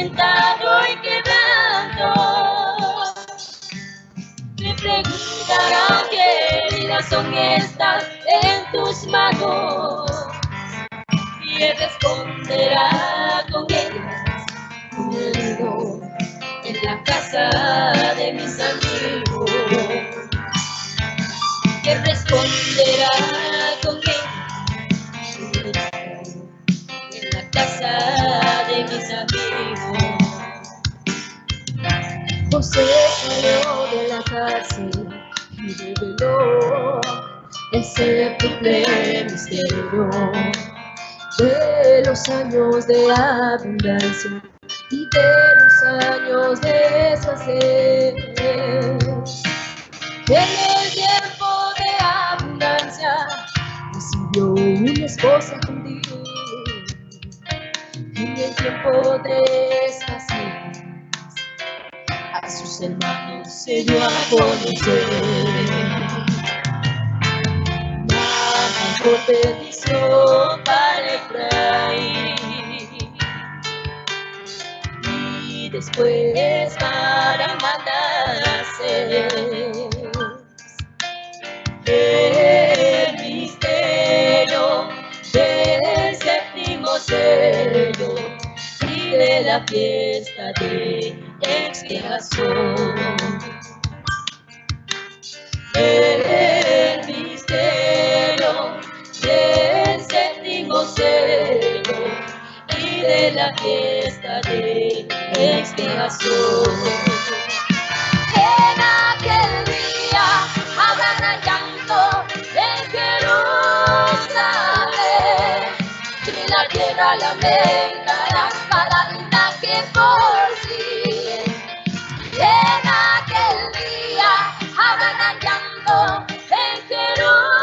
quebrantado y quebrando. Me preguntarán qué heridas son estas en tus manos, y él responderá con ellas, herido en la casa de mis amigos. Él responderá con ellas, en la casa de mis amigos. José salió de la cárcel y reveló el séptuple misterio de los años de abundancia y de los años de escasez. En el tiempo de abundancia recibió una esposa judía, y en el tiempo de escasez a sus hermanos se dio a conocer. Por bendición para Efraín y después para Manasés. El misterio del séptimo sello y de la fiesta de expiación. El misterio del séptimo sello y de la fiesta de expiación. En aquel día habrá llanto en Jerusalén y la tierra lamentará cada linaje por sí. En aquel día habrá llanto en Jerusalén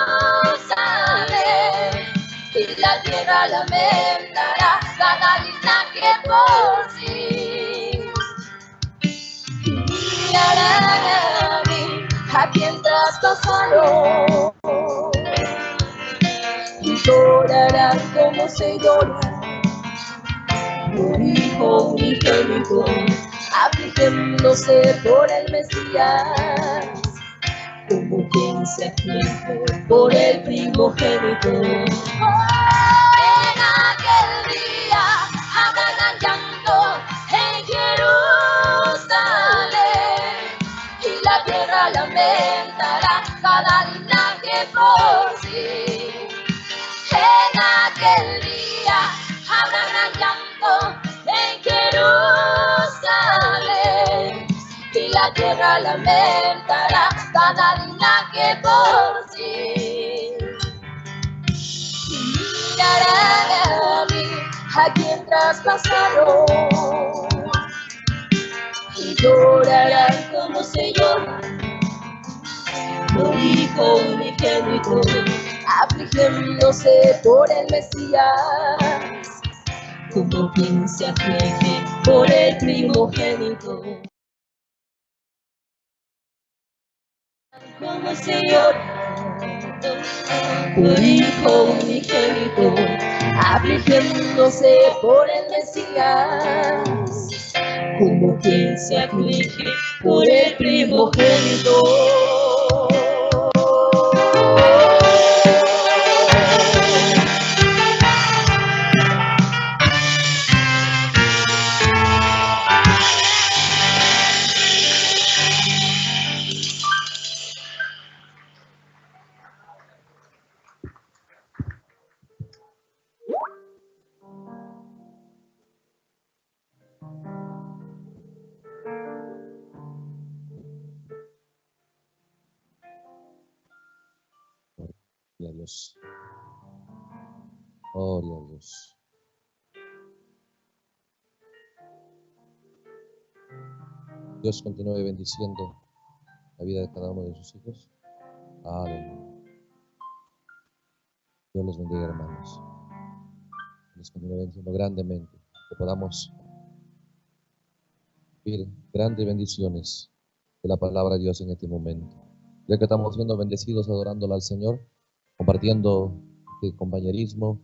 y la tierra lamentará cada linaje por sí. Y mirarán a mí a quien traspasaron y llorarán como se llora por hijo unigénito, afligiéndose por el Mesías, como quien se aflige por el primogénito. En aquel día habrá llanto en Jerusalén y la tierra lamentará cada linaje por sí. En aquel día habrá llanto en Jerusalén y la tierra lamentará cada linaje por sí. Y mirarán a mí a quien traspasaron y llorarán como se llora por hijo unigénito, afligiéndose por el Mesías, como quien se aflige por el primogénito. Como se llora por hijo unigénito, afligiéndose por el Mesías, como quien se aflige por el primogénito. Gloria a Dios. Gloria a Dios. Dios continúe bendiciendo la vida de cada uno de sus hijos. Aleluya. Dios los bendiga, hermanos. Les continúe bendiciendo grandemente. Que podamos vivir grandes bendiciones de la palabra de Dios en este momento. Ya que estamos siendo bendecidos adorándola al Señor, compartiendo este compañerismo,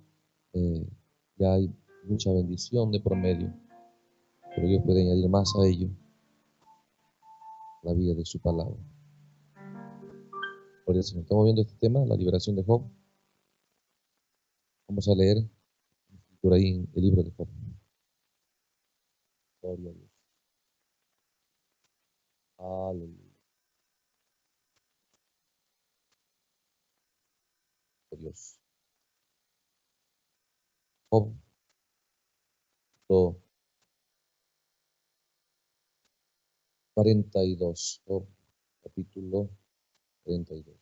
ya hay mucha bendición de promedio. pero Dios puede añadir más a ello, la vida de su palabra. Por eso estamos viendo este tema, la liberación de Job. Vamos a leer por ahí el libro de Job. Gloria a Dios. Aleluya. Dios. Job 42. Job, capítulo 42.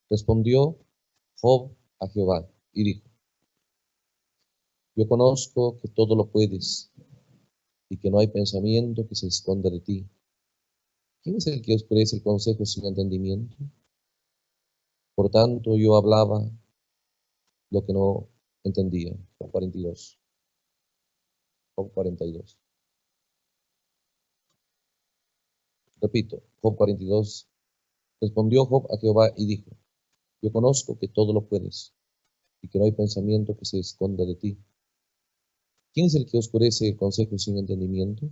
Respondió Job a Jehová y dijo: Yo conozco que todo lo puedes y que no hay pensamiento que se esconda de ti. ¿Quién es el que oscurece el consejo sin entendimiento? Por tanto, yo hablaba lo que no entendía. Job 42. Job 42. Repito, Job 42. Respondió Job a Jehová y dijo: Yo conozco que todo lo puedes y que no hay pensamiento que se esconda de ti. ¿Quién es el que oscurece el consejo sin entendimiento?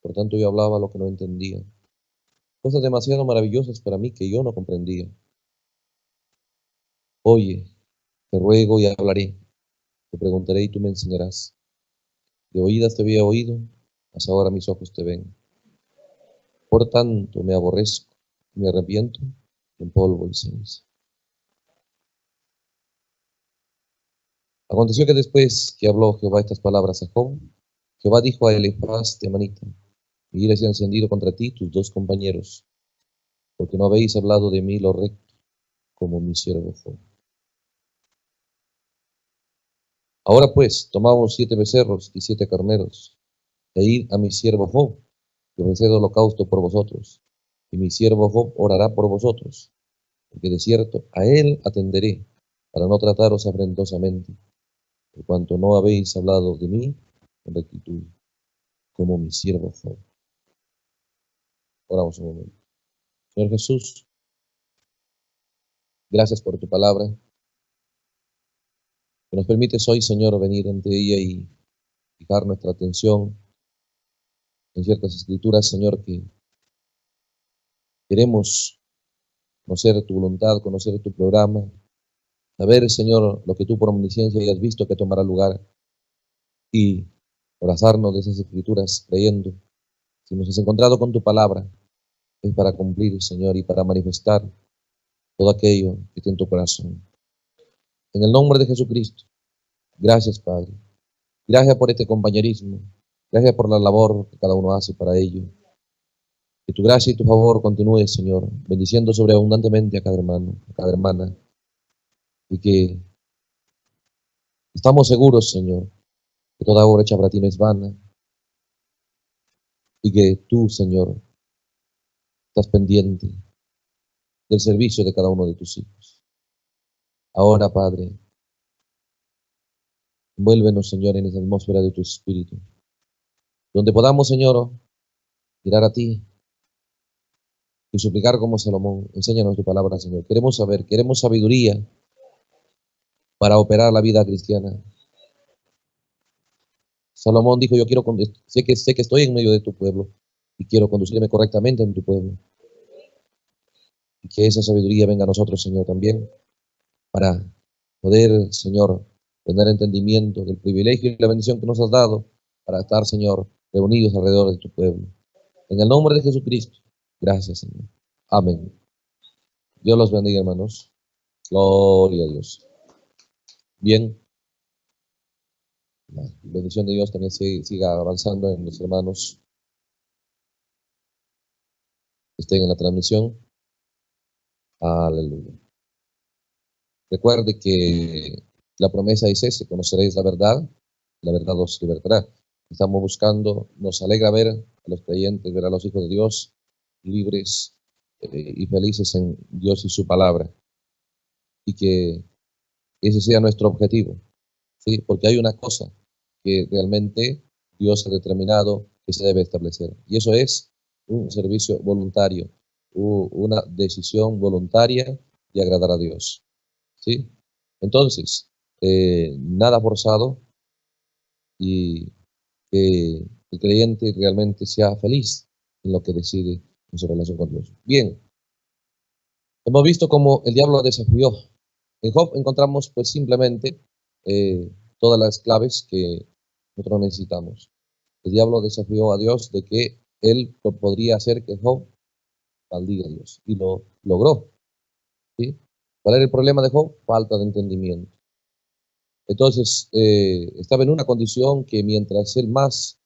Por tanto, yo hablaba lo que no entendía. Cosas demasiado maravillosas para mí que yo no comprendía. Oye, te ruego y hablaré. Te preguntaré y tú me enseñarás. De oídas te había oído, mas ahora mis ojos te ven. Por tanto, me aborrezco, me arrepiento, en polvo y ceniza. Aconteció que después que habló Jehová estas palabras a Job, Jehová dijo a Elifaz temanita: Mi ira se ha encendido contra ti, tus dos compañeros, porque no habéis hablado de mí lo recto, como mi siervo Job. Ahora pues, tomamos 7 becerros y 7 carneros, e id a mi siervo Job, que ofreced holocausto por vosotros, y mi siervo Job orará por vosotros, porque de cierto a él atenderé, para no trataros afrentosamente, por cuanto no habéis hablado de mí con rectitud, como mi siervo Job. Oramos un momento. Señor Jesús, gracias por tu palabra, que nos permites hoy, Señor, venir ante ella y fijar nuestra atención en ciertas escrituras, Señor, que queremos conocer tu voluntad, conocer tu programa, saber, Señor, lo que tú por omnisciencia hayas visto que tomará lugar y abrazarnos de esas escrituras creyendo. Si nos has encontrado con tu palabra, es para cumplir, Señor, y para manifestar todo aquello que está en tu corazón. En el nombre de Jesucristo, gracias, Padre. Gracias por este compañerismo. Gracias por la labor que cada uno hace para ello. Que tu gracia y tu favor continúe, Señor, bendiciendo sobreabundantemente a cada hermano, a cada hermana. Y que estamos seguros, Señor, que toda obra hecha para ti no es vana. Y que tú, Señor, estás pendiente del servicio de cada uno de tus hijos. Ahora, Padre, envuélvenos, Señor, en esa atmósfera de tu Espíritu, donde podamos, Señor, mirar a ti y suplicar como Salomón. Enséñanos tu palabra, Señor. Queremos saber, queremos sabiduría para operar la vida cristiana. Salomón dijo: yo quiero, sé que estoy en medio de tu pueblo y quiero conducirme correctamente en tu pueblo. Y que esa sabiduría venga a nosotros, Señor, también, para poder, Señor, tener entendimiento del privilegio y la bendición que nos has dado para estar, Señor, reunidos alrededor de tu pueblo. En el nombre de Jesucristo, gracias, Señor. Amén. Dios los bendiga, hermanos. Gloria a Dios. Bien. La bendición de Dios también siga avanzando en los hermanos que estén en la transmisión. Aleluya. Recuerde que la promesa es esa: conoceréis la verdad os libertará. Estamos buscando, nos alegra ver a los creyentes, ver a los hijos de Dios libres y felices en Dios y su palabra. Y que ese sea nuestro objetivo, ¿sí? Porque hay una cosa que realmente Dios ha determinado que se debe establecer, y eso es un servicio voluntario, una decisión voluntaria y agradar a Dios. ¿Sí? Entonces, nada forzado y que el creyente realmente sea feliz en lo que decide en su relación con Dios. Bien, hemos visto cómo el diablo desafió. En Job encontramos pues simplemente todas las claves que nosotros necesitamos. El diablo desafió a Dios de que él podría hacer que Job maldiga a Dios y lo logró. ¿Sí? ¿Cuál era el problema de Job? Falta de entendimiento. Entonces, estaba en una condición que mientras él más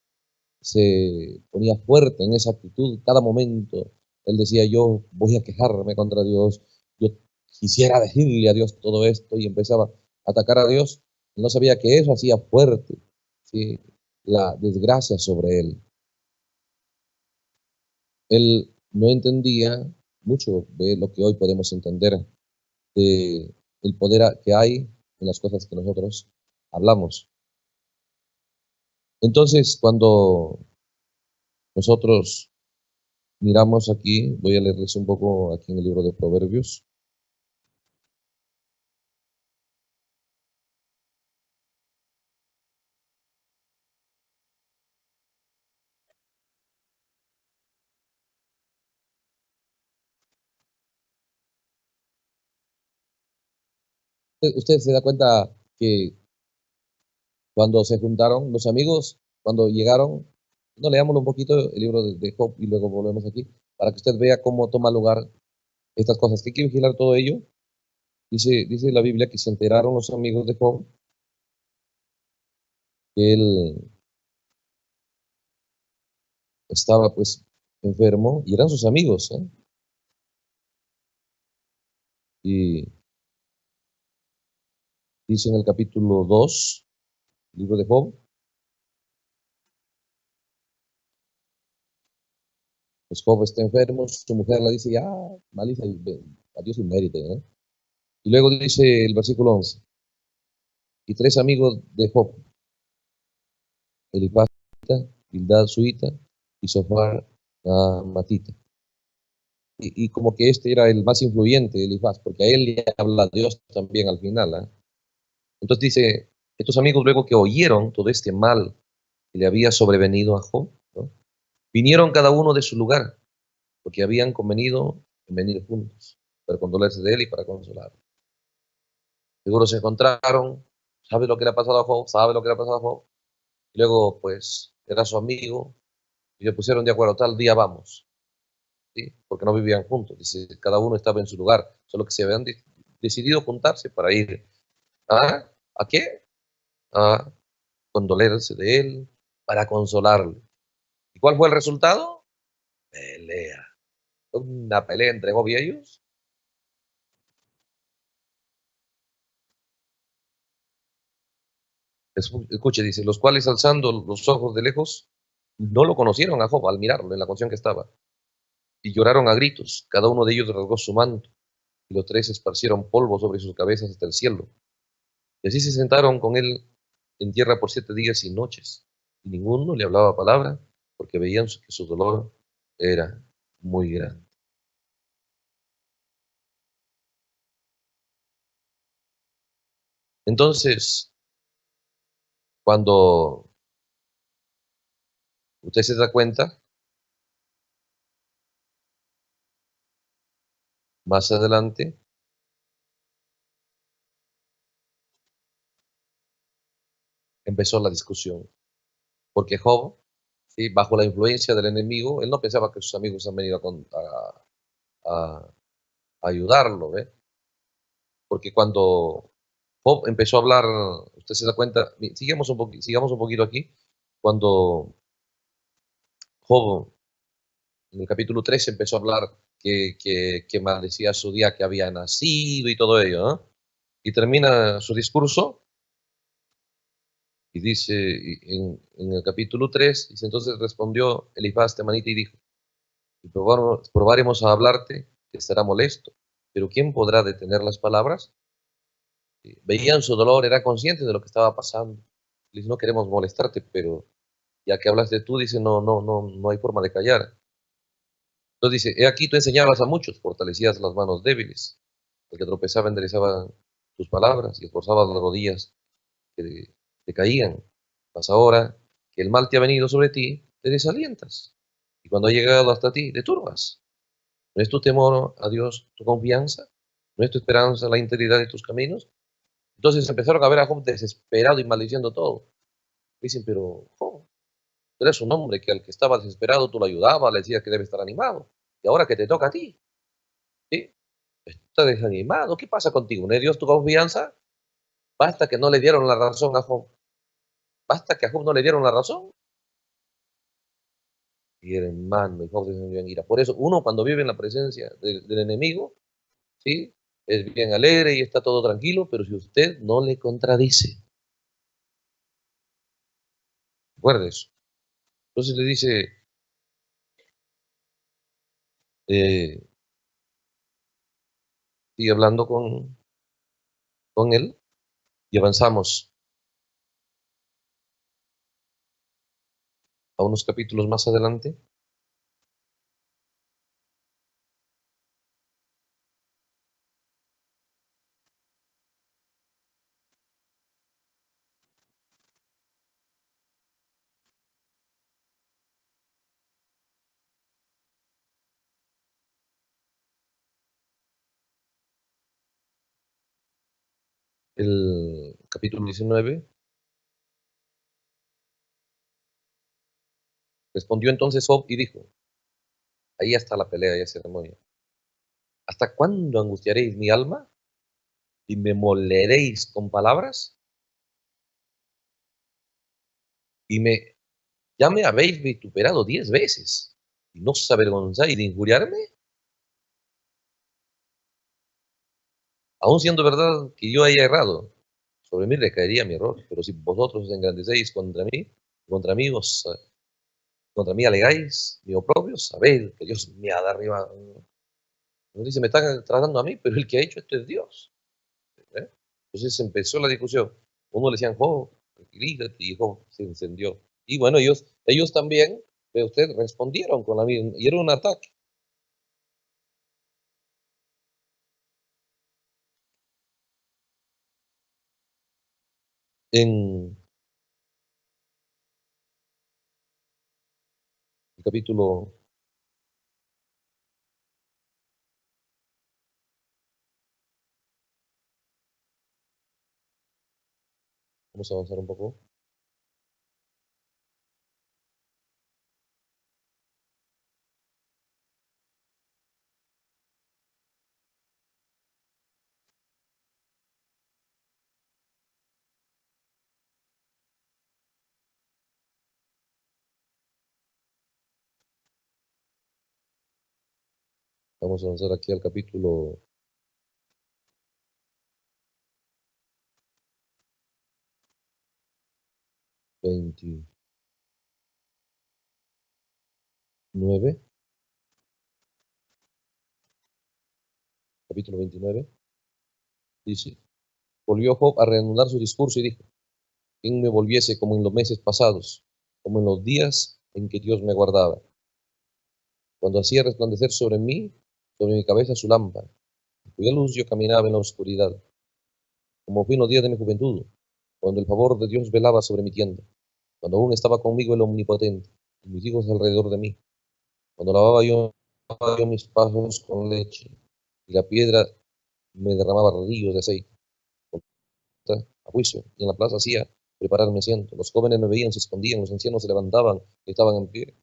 se ponía fuerte en esa actitud, cada momento, él decía, yo voy a quejarme contra Dios, yo quisiera decirle a Dios todo esto, y empezaba a atacar a Dios. Él no sabía que eso hacía fuerte, ¿sí?, la desgracia sobre él. Él no entendía mucho de lo que hoy podemos entender, de el poder que hay en las cosas que nosotros hablamos. Entonces, cuando nosotros miramos aquí, voy a leerles un poco aquí en el libro de Proverbios. Usted se da cuenta que cuando se juntaron los amigos, cuando llegaron, no, leámoslo un poquito el libro de Job y luego volvemos aquí, para que usted vea cómo toma lugar estas cosas, que hay que vigilar todo ello. Dice la Biblia que se enteraron los amigos de Job que él estaba pues enfermo, y eran sus amigos, ¿eh? Y dice en el capítulo 2, libro de Job, pues Job está enfermo, su mujer le dice, ya, maldice, adiós y mérite, ¿no? Y luego dice el versículo 11, y tres amigos de Job, Elifaz, Bildad suita y Sofar matita. Y como que este era el más influyente, Elifaz, porque a él le habla Dios también al final, ¿eh? Entonces dice, estos amigos luego que oyeron todo este mal que le había sobrevenido a Job, ¿no?, vinieron cada uno de su lugar, porque habían convenido en venir juntos, para condolerse de él y para consolarlo. Seguro se encontraron, sabe lo que le ha pasado a Job, sabe lo que le ha pasado a Job, y luego pues era su amigo, y le pusieron de acuerdo, tal día vamos, ¿sí? Porque no vivían juntos, dice, cada uno estaba en su lugar, solo que se habían decidido juntarse para ir. ¿A qué? A condolerse de él, para consolarle. ¿Y cuál fue el resultado? Pelea. Una pelea entre Job y ellos. Escuche, dice, los cuales alzando los ojos de lejos, no lo conocieron a Job al mirarlo en la condición que estaba, y lloraron a gritos. Cada uno de ellos rasgó su manto, y los tres esparcieron polvo sobre sus cabezas hasta el cielo. Y así se sentaron con él en tierra por 7 días y noches, y ninguno le hablaba palabra, porque veían que su dolor era muy grande. Entonces, cuando usted se da cuenta, más adelante, empezó la discusión, porque Job, ¿sí?, bajo la influencia del enemigo, él no pensaba que sus amigos han venido a ayudarlo, ¿ve? Porque cuando Job empezó a hablar, usted se da cuenta, sigamos un poquito aquí, cuando Job en el capítulo 3 empezó a hablar que maldecía su día que había nacido y todo ello, ¿no? Y termina su discurso y dice en el capítulo 3, dice, entonces respondió Elifaz temanita y dijo, y probaremos a hablarte, que estará molesto, pero ¿quién podrá detener las palabras? Veían su dolor, era consciente de lo que estaba pasando. Dice, no queremos molestarte, pero ya que hablas de tú, dice, no hay forma de callar. Entonces dice, he aquí tú enseñabas a muchos, fortalecías las manos débiles. El que tropezaba enderezaba tus palabras y esforzaba las rodillas que te caían. Mas ahora que el mal te ha venido sobre ti, te desalientas. Y cuando ha llegado hasta ti, te turbas. ¿No es tu temor a Dios tu confianza? ¿No es tu esperanza la integridad de tus caminos? Entonces empezaron a ver a Job desesperado y maldiciendo todo. Dicen, pero Job, tú eres un hombre que al que estaba desesperado tú lo ayudabas, le decías que debe estar animado. Y ahora que te toca a ti, ¿sí? Está desanimado. ¿Qué pasa contigo? ¿No es Dios tu confianza? Basta que no le dieron la razón a Job. Basta que a Job no le dieron la razón. Y hermano, y Job descendió en ira. Por eso uno cuando vive en la presencia del enemigo, ¿sí? Es bien alegre y está todo tranquilo, pero si usted no le contradice, recuerde eso. Entonces le dice, eh, sigue hablando con él y avanzamos a unos capítulos más adelante. El capítulo 19. Respondió entonces Job y dijo, ahí está la pelea y la ceremonia. ¿Hasta cuándo angustiaréis mi alma y me moleréis con palabras? Y ya me habéis vituperado 10 veces y no os avergonzáis de injuriarme. Aun siendo verdad que yo haya errado, sobre mí recaería mi error. Pero si vosotros os engrandecéis contra mí contra mí alegáis mi oprobio, sabed que Dios me ha de arriba. No dice, me están tratando a mí, pero el que ha hecho esto es Dios. ¿Eh? Entonces empezó la discusión. Uno le decían, Job, tranquilízate, y Job se encendió. Y bueno, ellos también, ve usted, respondieron con la misma, y era un ataque. En el capítulo, vamos a avanzar un poco. Vamos a avanzar aquí al capítulo 29. Capítulo 29. Dice, volvió Job a reanudar su discurso y dijo, ¿quién me volviese como en los meses pasados, como en los días en que Dios me guardaba, cuando hacía resplandecer sobre mí, sobre mi cabeza su lámpara, cuya luz yo caminaba en la oscuridad, como fui en los días de mi juventud, cuando el favor de Dios velaba sobre mi tienda, cuando aún estaba conmigo el Omnipotente, y mis hijos alrededor de mí, cuando lavaba yo mis pasos con leche, y la piedra me derramaba ríos de aceite, a juicio, y en la plaza hacía preparar mi asiento. Los jóvenes me veían, se escondían, los ancianos se levantaban, estaban en pie,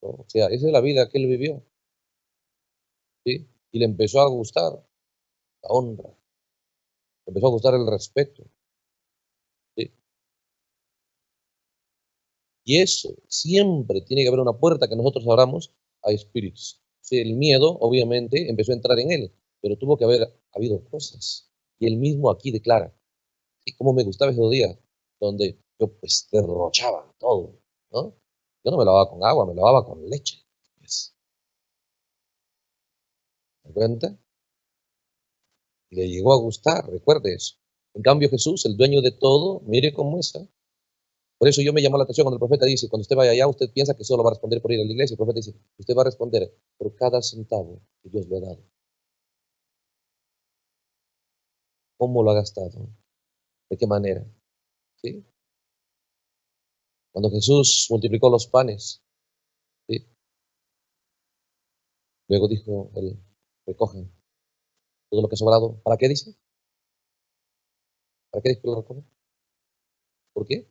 ¿no? O sea, esa es la vida que él vivió, ¿sí? Y le empezó a gustar la honra, le empezó a gustar el respeto, ¿sí? Y eso, siempre tiene que haber una puerta que nosotros abramos a espíritus. Sí, el miedo, obviamente, empezó a entrar en él, pero tuvo que haber habido cosas. Y él mismo aquí declara, y cómo me gustaba esos días, donde yo pues derrochaba todo, ¿no? Yo no me lavaba con agua, me lavaba con leche. Pues, ¿me cuenta? Y le llegó a gustar, recuerde eso. En cambio Jesús, el dueño de todo, mire cómo es. Por eso yo me llamó la atención cuando el profeta dice, cuando usted vaya allá, usted piensa que solo va a responder por ir a la iglesia. El profeta dice, usted va a responder por cada centavo que Dios le ha dado. ¿Cómo lo ha gastado? ¿De qué manera? ¿Sí? Cuando Jesús multiplicó los panes, ¿sí? Luego dijo, él, recojan todo lo que ha sobrado. ¿Para qué dice? ¿Para qué dice que lo recojan? ¿Por qué?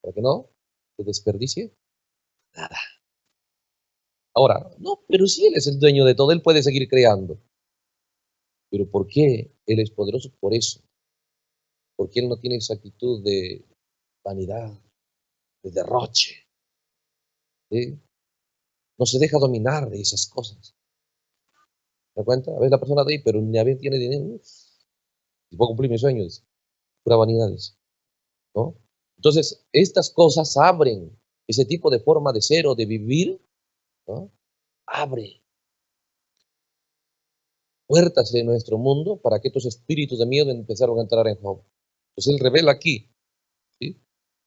¿Para que no se desperdicie? Nada. Ahora, no, pero si Él es el dueño de todo, Él puede seguir creando. Pero ¿por qué Él es poderoso? Por eso. Porque Él no tiene esa actitud de vanidad, de derroche. ¿Sí? No se deja dominar de esas cosas. ¿Te das cuenta? A veces la persona de ahí, pero ni a veces tiene dinero. Y puedo cumplir mis sueños. Pura vanidades. ¿No? Entonces, estas cosas abren ese tipo de forma de ser o de vivir, ¿no? Abre puertas en nuestro mundo para que estos espíritus de miedo empezaron a entrar en Job. Entonces él revela aquí, ¿sí?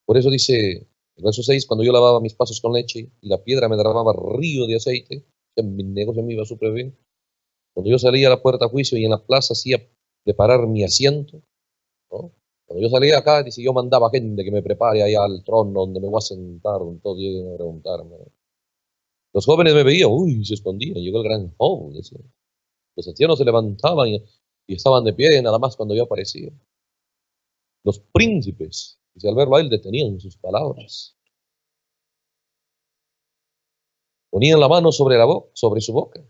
Por eso dice el verso 6, cuando yo lavaba mis pasos con leche y la piedra me derramaba río de aceite, mi negocio me iba súper bien. Cuando yo salía a la puerta a juicio y en la plaza hacía preparar mi asiento, ¿no? Cuando yo salía acá, dice, yo mandaba gente que me prepare allá al trono donde me voy a sentar, donde todos lleguen a preguntarme. Los jóvenes me veían, uy, se escondían, llegó el gran Job, decía. Los ancianos se levantaban y estaban de pie nada más cuando yo aparecía. Los príncipes, y al verlo a él, detenían sus palabras. Ponían la mano sobre, sobre su boca.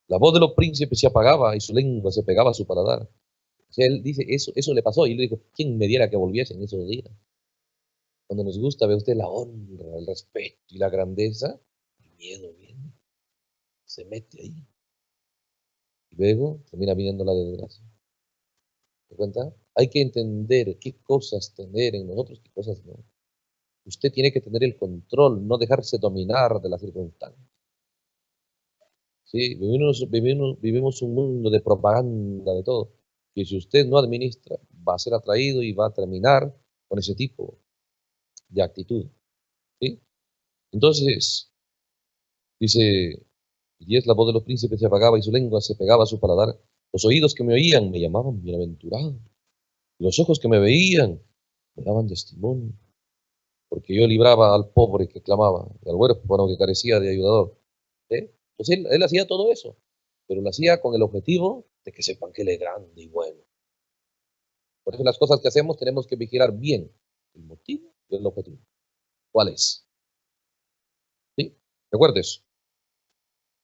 La voz de los príncipes se apagaba y su lengua se pegaba a su paladar. O sea, él dice, eso le pasó. Y él dijo, ¿quién me diera que volviese en esos días? Cuando nos gusta, ve usted la honra, el respeto y la grandeza, el miedo viene, se mete ahí. Y luego termina viniendo la desgracia. ¿Te cuenta? Hay que entender qué cosas tener en nosotros, qué cosas no. Usted tiene que tener el control, no dejarse dominar de las circunstancias. ¿Sí? Vivimos un mundo de propaganda, de todo, que si usted no administra, va a ser atraído y va a terminar con ese tipo de actitud. ¿Sí? Entonces, dice, y es la voz de los príncipes se apagaba y su lengua se pegaba a su paladar. Los oídos que me oían me llamaban bienaventurado. Y los ojos que me veían me daban testimonio. Porque yo libraba al pobre que clamaba, y al huérfano que carecía de ayudador. ¿Sí? Entonces él hacía todo eso, pero lo hacía con el objetivo de que sepan que él es grande y bueno. Por eso las cosas que hacemos tenemos que vigilar bien el motivo y el objetivo. ¿Cuál es? ¿Sí? Recuerda eso.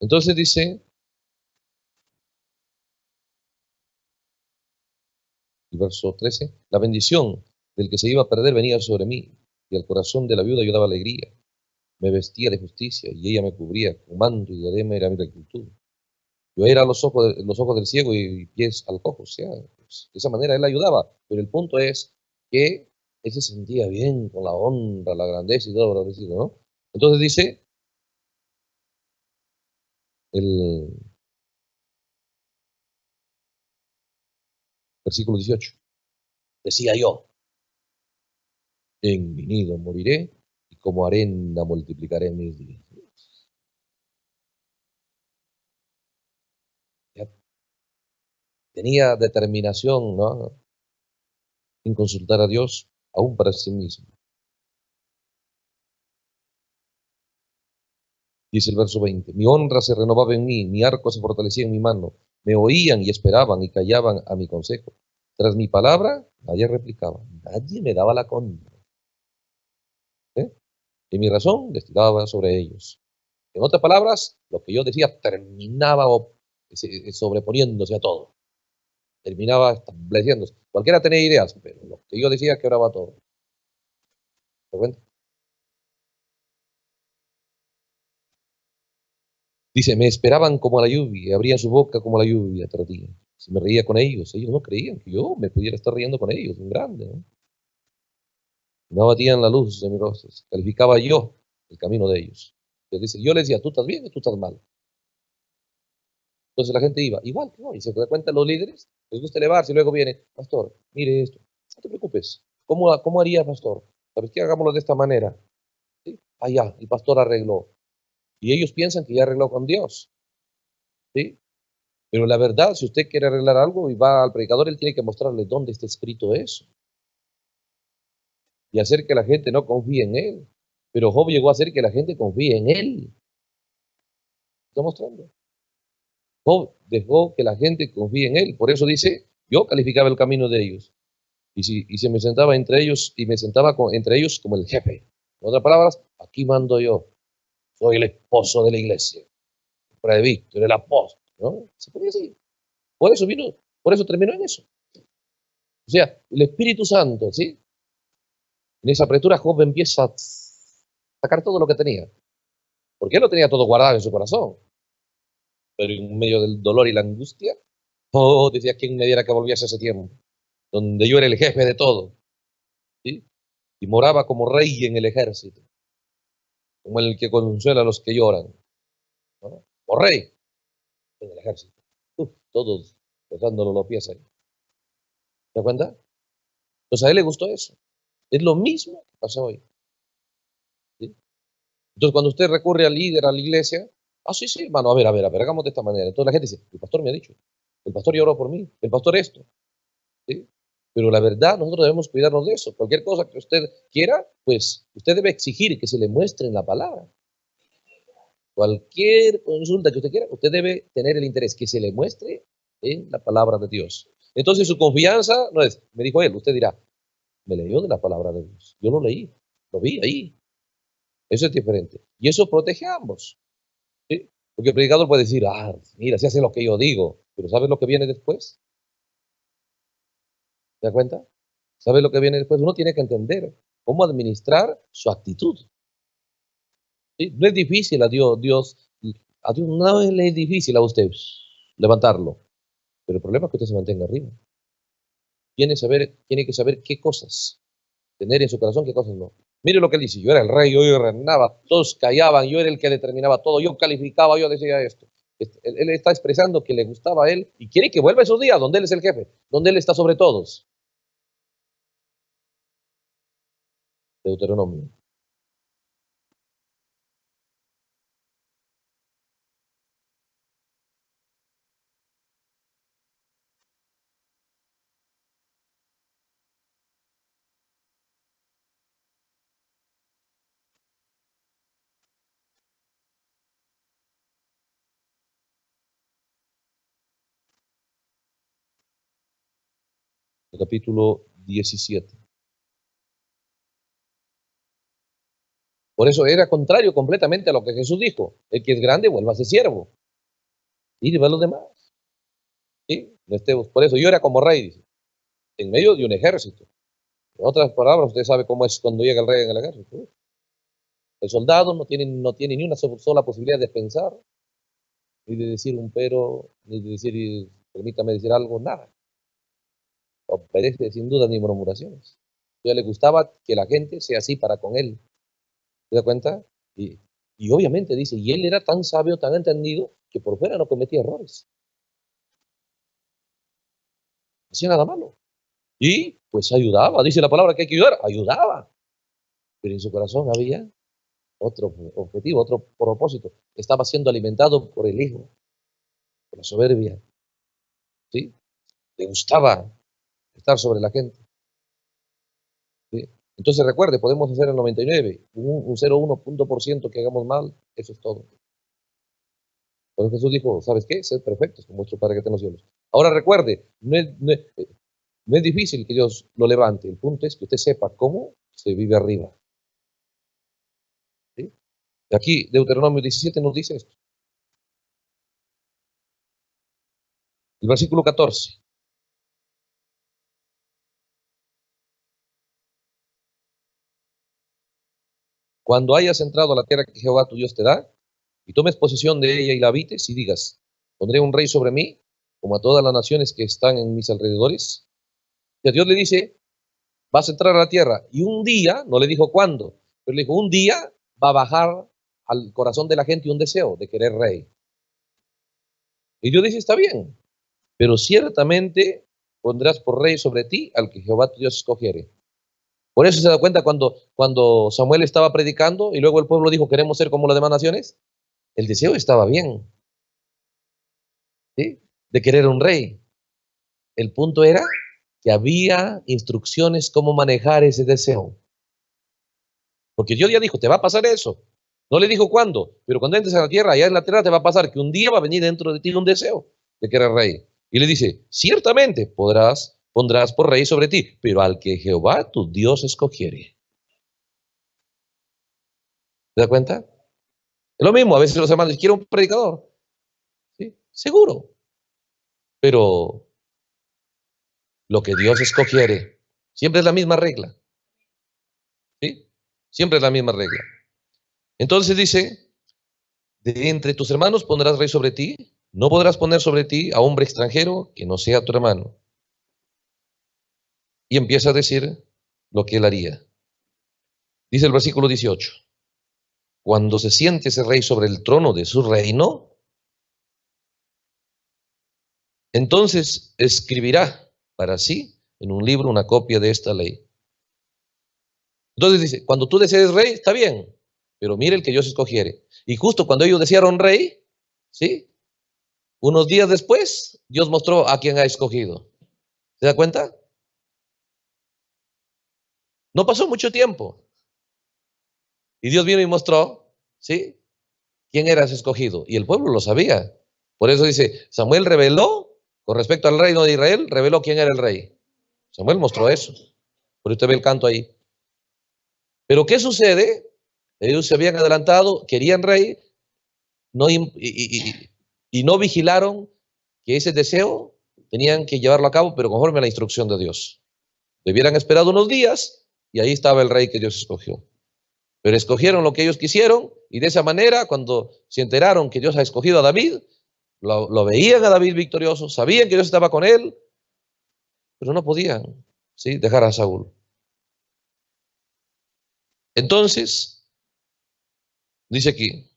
Entonces dice, el verso 13, la bendición del que se iba a perder venía sobre mí, y el corazón de la viuda yo daba alegría. Me vestía de justicia, y ella me cubría con manto y diadema era mi rectitud. Yo era los ojos del ciego y pies al cojo, o sea, pues, de esa manera él ayudaba, pero el punto es que él se sentía bien con la honra, la grandeza y todo lo parecido, ¿no? Entonces dice el versículo 18, decía yo, en mi nido moriré y como arena multiplicaré mis días. Ya tenía determinación, ¿no? En consultar a Dios, aún para sí mismo. Dice el verso 20, mi honra se renovaba en mí, mi arco se fortalecía en mi mano, me oían y esperaban y callaban a mi consejo. Tras mi palabra, nadie replicaba, nadie me daba la contra. ¿Eh? Y mi razón destilaba sobre ellos. En otras palabras, lo que yo decía terminaba sobreponiéndose a todo, terminaba estableciéndose. Cualquiera tenía ideas, pero lo que yo decía quebraba todo. ¿Te cuenta? Dice, me esperaban como la lluvia, abrían su boca como la lluvia tardía. Si me reía con ellos no creían que yo me pudiera estar riendo con ellos, un grande, ¿no? No batían la luz de mis rostros, calificaba yo el camino de ellos. Entonces dice, yo les decía, tú estás bien o tú estás mal. Entonces la gente iba, igual que no, y se da cuenta los líderes, les gusta elevarse y luego viene, pastor, mire esto, no te preocupes, ¿cómo haría pastor? ¿Sabes qué? Hagámoslo de esta manera. ¿Sí? Ah, ya, el pastor arregló. Y ellos piensan que ya arregló con Dios. ¿Sí? Pero la verdad, si usted quiere arreglar algo y va al predicador, él tiene que mostrarle dónde está escrito eso. Y hacer que la gente no confíe en él. Pero Job llegó a hacer que la gente confíe en él. ¿Está mostrando? Job dejó que la gente confíe en él. Por eso dice, yo calificaba el camino de ellos. Y se me sentaba entre ellos, y me sentaba entre ellos como el jefe. En otras palabras, aquí mando yo. Soy el esposo de la iglesia. El presbítero, el apóstol, ¿no? Se podía decir. Por eso vino, por eso terminó en eso. O sea, el Espíritu Santo, ¿sí? En esa apertura Job empieza a sacar todo lo que tenía. Porque él lo tenía todo guardado en su corazón. Pero en medio del dolor y la angustia, oh, decía, ¿quién me diera que volviese a ese tiempo? Donde yo era el jefe de todo, ¿sí? Y moraba como rey en el ejército, como el que consuela a los que lloran, ¿no? O rey en el ejército. Todos pesándolo los pies ahí. ¿Se da cuenta? Entonces a él le gustó eso. Es lo mismo que pasa hoy, ¿sí? Entonces cuando usted recurre al líder, a la iglesia, sí, sí, hermano, a ver, hagamos de esta manera. Entonces la gente dice, el pastor me ha dicho, el pastor lloró por mí, el pastor esto, ¿sí? Pero la verdad, nosotros debemos cuidarnos de eso. Cualquier cosa que usted quiera, pues usted debe exigir que se le muestre en la palabra. Cualquier consulta que usted quiera, usted debe tener el interés que se le muestre en la palabra de Dios. Entonces su confianza no es, me dijo él, usted dirá, me leyó de la palabra de Dios. Yo lo leí, lo vi ahí. Eso es diferente. Y eso protege a ambos, ¿sí? Porque el predicador puede decir, mira, se hace lo que yo digo, pero ¿sabes lo que viene después? ¿Se da cuenta? ¿Sabes lo que viene después? Uno tiene que entender cómo administrar su actitud, ¿sí? No es difícil a Dios no le es difícil a usted levantarlo, pero el problema es que usted se mantenga arriba. Tiene que saber qué cosas tener en su corazón, qué cosas no. Mire lo que él dice, yo era el rey, yo reinaba, todos callaban, yo era el que determinaba todo, yo calificaba, yo decía esto. Él está expresando que le gustaba a él y quiere que vuelva a esos días donde él es el jefe, donde él está sobre todos. Deuteronomio. Capítulo 17. Por eso era contrario completamente a lo que Jesús dijo. El que es grande, vuelva a ser siervo. Y va a los demás. ¿Sí? Por eso yo era como rey, dice, en medio de un ejército. En otras palabras, usted sabe cómo es cuando llega el rey en el ejército. El soldado no tiene ni una sola posibilidad de pensar, ni de decir un pero, ni de decir, permítame decir algo, nada. Obedece sin duda ni murmuraciones. A él le gustaba que la gente sea así para con él. ¿Se da cuenta? Y obviamente dice, y él era tan sabio, tan entendido, que por fuera no cometía errores. No hacía nada malo. Y pues ayudaba, dice la palabra que hay que ayudar, ayudaba. Pero en su corazón había otro objetivo, otro propósito. Estaba siendo alimentado por el Hijo, por la soberbia. ¿Sí? Le gustaba estar sobre la gente. ¿Sí? Entonces recuerde, podemos hacer el 99, un 0,1% que hagamos mal, eso es todo. Por eso Jesús dijo, ¿sabes qué? Sed perfectos como vuestro Padre que está en los cielos. Ahora recuerde, no es difícil que Dios lo levante. El punto es que usted sepa cómo se vive arriba. ¿Sí? Aquí, Deuteronomio 17 nos dice esto. El versículo 14. Cuando hayas entrado a la tierra que Jehová tu Dios te da, y tomes posesión de ella y la habites, y digas, pondré un rey sobre mí, como a todas las naciones que están en mis alrededores. Y Dios le dice, vas a entrar a la tierra, y un día, no le dijo cuándo, pero le dijo, un día va a bajar al corazón de la gente un deseo de querer rey. Y Dios dice, está bien, pero ciertamente pondrás por rey sobre ti al que Jehová tu Dios escogiere. Por eso se da cuenta cuando Samuel estaba predicando y luego el pueblo dijo, queremos ser como las demás naciones, el deseo estaba bien. ¿Sí? de querer un rey. El punto era que había instrucciones cómo manejar ese deseo. Porque Dios ya dijo, te va a pasar eso. No le dijo cuándo, pero cuando entres a la tierra, allá en la tierra te va a pasar que un día va a venir dentro de ti un deseo de querer rey. Y le dice, ciertamente pondrás por rey sobre ti, pero al que Jehová tu Dios escogiere. ¿Te das cuenta? Es lo mismo, a veces los hermanos quieren un predicador. ¿Sí? Seguro. Pero lo que Dios escogiere, siempre es la misma regla. ¿Sí? Siempre es la misma regla. Entonces dice, de entre tus hermanos pondrás rey sobre ti, no podrás poner sobre ti a hombre extranjero que no sea tu hermano. Y empieza a decir lo que él haría. Dice el versículo 18, cuando se siente ese rey sobre el trono de su reino, entonces escribirá para sí en un libro una copia de esta ley. Entonces dice, cuando tú desees rey, está bien, pero mire el que Dios escogiere. Y justo cuando ellos desearon rey, ¿sí? Unos días después, Dios mostró a quién ha escogido. ¿Se da cuenta? No pasó mucho tiempo. Y Dios vino y mostró, ¿sí? Quién era ese escogido. Y el pueblo lo sabía. Por eso dice, Samuel reveló, con respecto al reino de Israel, reveló quién era el rey. Samuel mostró eso. Por usted ve el canto ahí. Pero ¿qué sucede? Ellos se habían adelantado, querían rey, no, y no vigilaron que ese deseo tenían que llevarlo a cabo, pero conforme a la instrucción de Dios. Debieran esperado unos días y ahí estaba el rey que Dios escogió. Pero escogieron lo que ellos quisieron y de esa manera, cuando se enteraron que Dios ha escogido a David, lo veían a David victorioso, sabían que Dios estaba con él, pero no podían, ¿sí?, dejar a Saúl. Entonces, dice aquí,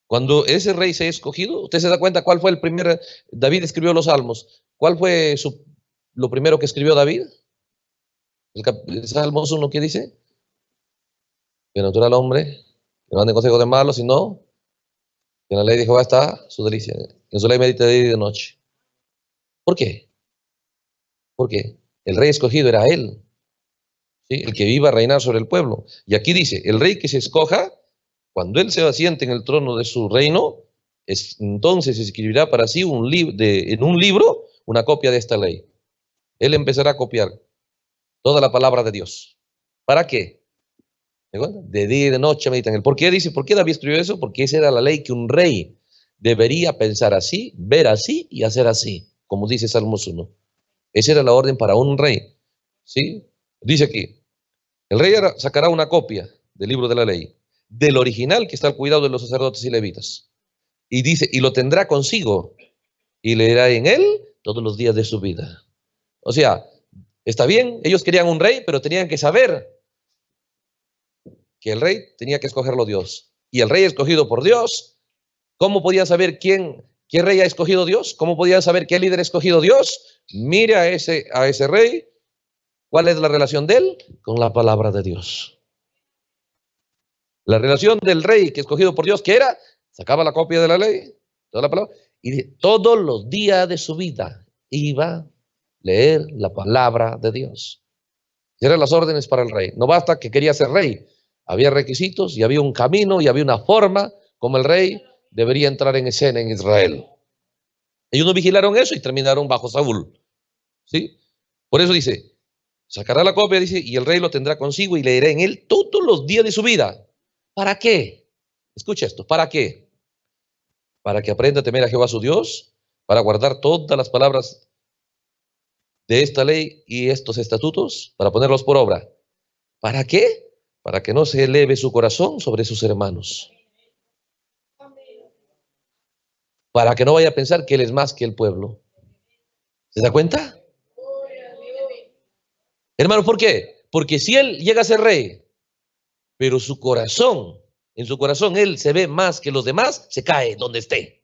cuando ese rey se ha escogido, usted se da cuenta cuál fue el primer, David escribió los salmos, ¿cuál fue lo primero que escribió David? El Salmos 1, ¿qué dice? Bienaventurado al hombre, que no ande en consejo de malos, sino que en la ley de Jehová está su delicia, en su ley medita de día y de noche. ¿Por qué? Porque el rey escogido era él, ¿sí?, el que iba a reinar sobre el pueblo. Y aquí dice, el rey que se escoja, cuando él se asiente en el trono de su reino, entonces escribirá para sí en un libro una copia de esta ley. Él empezará a copiar toda la palabra de Dios. ¿Para qué? De día y de noche meditan en él. ¿Por qué dice? ¿Por qué David escribió eso? Porque esa era la ley que un rey debería pensar así, ver así y hacer así, como dice Salmos 1. Esa era la orden para un rey, ¿sí? Dice aquí, el rey sacará una copia del libro de la ley, del original que está al cuidado de los sacerdotes y levitas. Y dice, y lo tendrá consigo, y leerá en él todos los días de su vida. O sea, está bien, ellos querían un rey, pero tenían que saber que el rey tenía que escogerlo Dios. Y el rey escogido por Dios, ¿cómo podían saber qué rey ha escogido Dios? ¿Cómo podían saber qué líder ha escogido Dios? Mire a ese rey. ¿Cuál es la relación de él? Con la palabra de Dios. La relación del rey que escogido por Dios, ¿qué era? Sacaba la copia de la ley, toda la palabra, y todos los días de su vida iba a leer la palabra de Dios. Y eran las órdenes para el rey. No basta que quería ser rey. Había requisitos y había un camino y había una forma como el rey debería entrar en escena en Israel. Ellos no vigilaron eso y terminaron bajo Saúl. ¿Sí? Por eso dice, sacará la copia, dice, y el rey lo tendrá consigo y leerá en él todos los días de su vida. ¿Para qué? Escucha esto, ¿para qué? Para que aprenda a temer a Jehová su Dios, para guardar todas las palabras de esta ley y estos estatutos, para ponerlos por obra. ¿Para qué? Para que no se eleve su corazón sobre sus hermanos. Para que no vaya a pensar que él es más que el pueblo. ¿Se da cuenta? Hermano, ¿por qué? Porque si él llega a ser rey, pero su corazón, en su corazón él se ve más que los demás, se cae donde esté.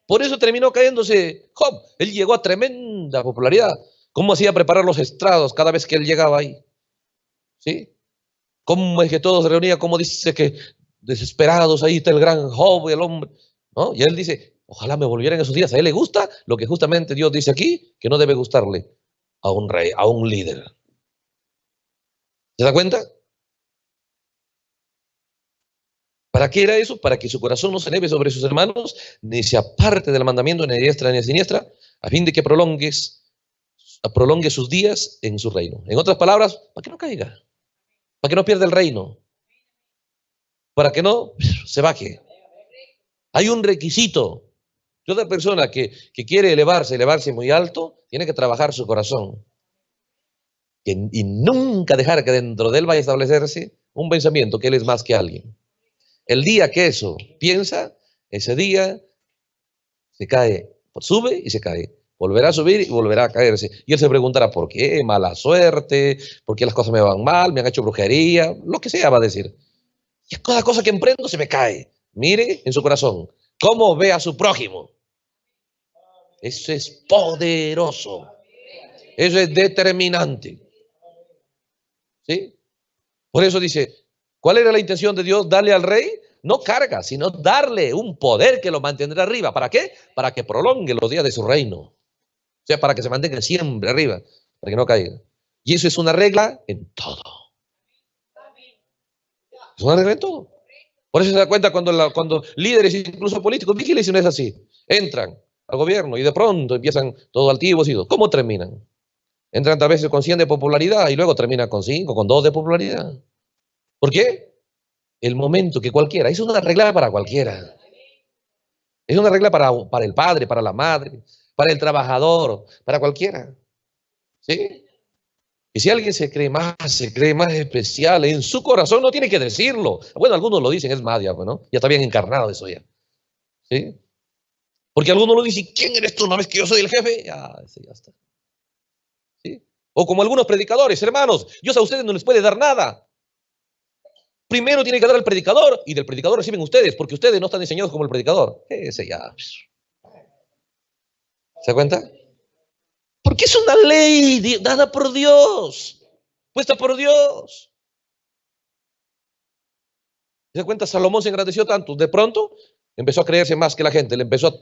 Por eso terminó cayéndose Job. Él llegó a tremenda popularidad. ¿Cómo hacía preparar los estrados cada vez que él llegaba ahí? ¿Sí? ¿Cómo es que todos se reunían? ¿Cómo dice que desesperados ahí está el gran Job y el hombre? ¿No? Y él dice, Ojalá me volvieran esos días. A él le gusta lo que justamente Dios dice aquí, que no debe gustarle a un rey, a un líder. ¿Se da cuenta? ¿Para qué era eso? Para que su corazón no se eleve sobre sus hermanos, ni se aparte del mandamiento ni a diestra ni a siniestra, a fin de que prolongue sus días en su reino. En otras palabras, para que no caiga, para que no pierda el reino, para que no se baje. Hay un requisito. Toda persona que quiere elevarse muy alto, tiene que trabajar su corazón. Y nunca dejar que dentro de él vaya a establecerse un pensamiento que él es más que alguien. El día que eso piensa, ese día se cae, sube y se cae. Volverá a subir y volverá a caerse. Y él se preguntará, ¿por qué? Mala suerte, ¿por qué las cosas me van mal? ¿Me han hecho brujería? Lo que sea va a decir. Y cada cosa que emprendo se me cae. Mire en su corazón, ¿cómo ve a su prójimo? Eso es poderoso. Eso es determinante. ¿Sí? Por eso dice, ¿cuál era la intención de Dios? Darle al rey, no carga, sino darle un poder que lo mantendrá arriba. ¿Para qué? Para que prolongue los días de su reino. O sea, para que se mantenga siempre arriba, para que no caiga. Y eso es una regla en todo. Es una regla en todo. Por eso se da cuenta cuando líderes, incluso políticos, vigiles, no es así. Entran al gobierno y de pronto empiezan todos altivos y todo. ¿Cómo terminan? Entran tal vez con 100 de popularidad y luego terminan con 5, con 2 de popularidad. ¿Por qué? El momento que cualquiera. Es una regla para cualquiera. Es una regla para el padre, para la madre, para el trabajador, para cualquiera. ¿Sí? Y si alguien se cree más especial en su corazón, no tiene que decirlo. Bueno, algunos lo dicen, es más, ya, pues, ¿no? Ya está bien encarnado eso ya. ¿Sí? Porque algunos lo dicen, ¿quién eres tú? ¿No ves que yo soy el jefe? Ya, ese ya está. ¿Sí? O como algunos predicadores, hermanos, Dios a ustedes no les puede dar nada. Primero tiene que dar al predicador y del predicador reciben ustedes, porque ustedes no están enseñados como el predicador. Ese ya. ¿Se da cuenta? Porque es una ley dada por Dios, puesta por Dios. ¿Se da cuenta? Salomón se engrandeció tanto. De pronto empezó a creerse más que la gente, le empezó a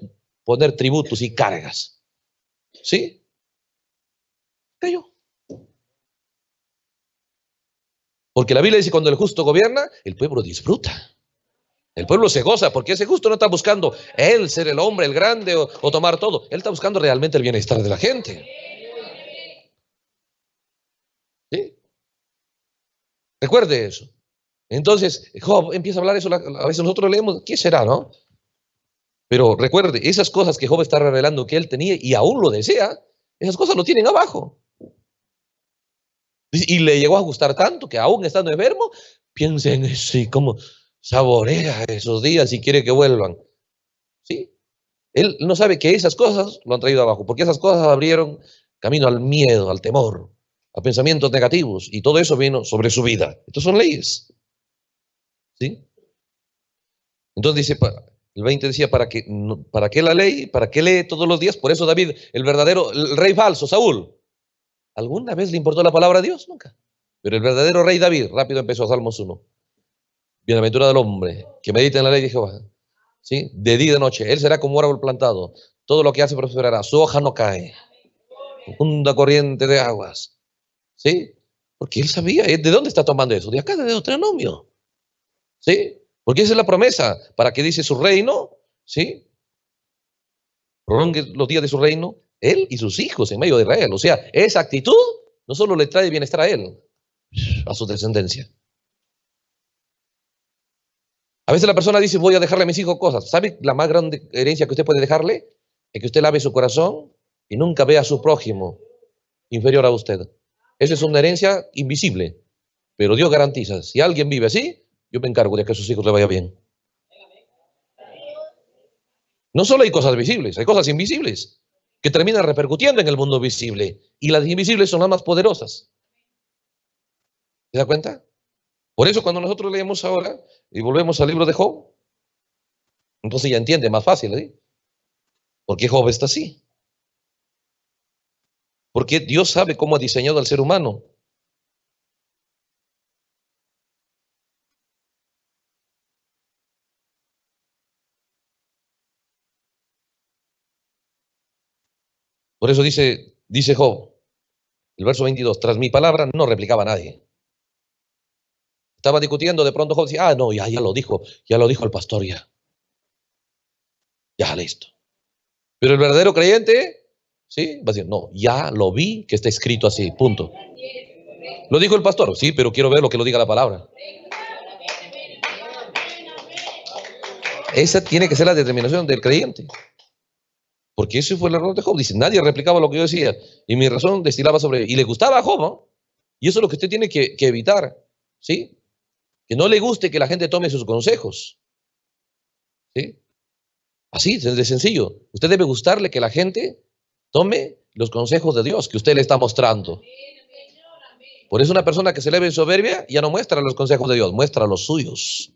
poner tributos y cargas. ¿Sí? Cayó. Porque la Biblia dice, cuando el justo gobierna, el pueblo disfruta. El pueblo se goza, porque ese justo no está buscando él ser el hombre, el grande o tomar todo. Él está buscando realmente el bienestar de la gente. ¿Sí? Recuerde eso. Entonces, Job empieza a hablar eso, a veces nosotros leemos, ¿qué será, no? Pero recuerde, esas cosas que Job está revelando que él tenía y aún lo desea, esas cosas lo tienen abajo. Y le llegó a gustar tanto que aún estando enfermo, piensa en eso y cómo saborea esos días y quiere que vuelvan. ¿Sí? Él no sabe que esas cosas lo han traído abajo, porque esas cosas abrieron camino al miedo, al temor, a pensamientos negativos, y todo eso vino sobre su vida. Estas son leyes. ¿Sí? Entonces dice, el 20 decía, ¿para qué la ley? ¿Para qué lee todos los días? Por eso David, el rey falso, Saúl, ¿alguna vez le importó la palabra de Dios? Nunca. Pero el verdadero rey David, rápido empezó a Salmos 1. Bienaventurado el hombre que medita en la ley de Jehová, ¿sí? De día y de noche. Él será como árbol plantado. Todo lo que hace prosperará. Su hoja no cae. Profunda corriente de aguas. ¿Sí? Porque él sabía, ¿de dónde está tomando eso? De acá, de Deuteronomio. ¿Sí? Porque esa es la promesa. Para que dice su reino, ¿sí? Prolongue los días de su reino, él y sus hijos en medio de Israel. O sea, esa actitud no solo le trae bienestar a él, a su descendencia. A veces la persona dice, voy a dejarle a mis hijos cosas. ¿Sabe la más grande herencia que usted puede dejarle? Es que usted lave su corazón y nunca vea a su prójimo inferior a usted. Esa es una herencia invisible, pero Dios garantiza, si alguien vive así, yo me encargo de que a sus hijos le vaya bien. No solo hay cosas visibles, hay cosas invisibles que terminan repercutiendo en el mundo visible. Y las invisibles son las más poderosas. ¿Se da cuenta? Por eso cuando nosotros leemos ahora y volvemos al libro de Job, entonces ya entiende más fácil, ¿eh? ¿Por qué Job está así? Porque Dios sabe cómo ha diseñado al ser humano. Por eso dice Job, el verso 22, tras mi palabra no replicaba a nadie. Estaba discutiendo, de pronto Job decía, no, ya lo dijo el pastor ya listo. Pero el verdadero creyente, ¿sí? Va a decir, no, ya lo vi que está escrito así, punto. Lo dijo el pastor, sí, pero quiero ver lo que lo diga la palabra. Esa tiene que ser la determinación del creyente. Porque ese fue el error de Job. Dice, nadie replicaba lo que yo decía. Y mi razón destilaba sobre él. Y le gustaba a Job, ¿no? Y eso es lo que usted tiene que evitar, ¿sí? Que no le guste que la gente tome sus consejos, ¿sí? Así, de sencillo. Usted debe gustarle que la gente tome los consejos de Dios que usted le está mostrando. Por eso una persona que se eleva en soberbia ya no muestra los consejos de Dios, muestra los suyos.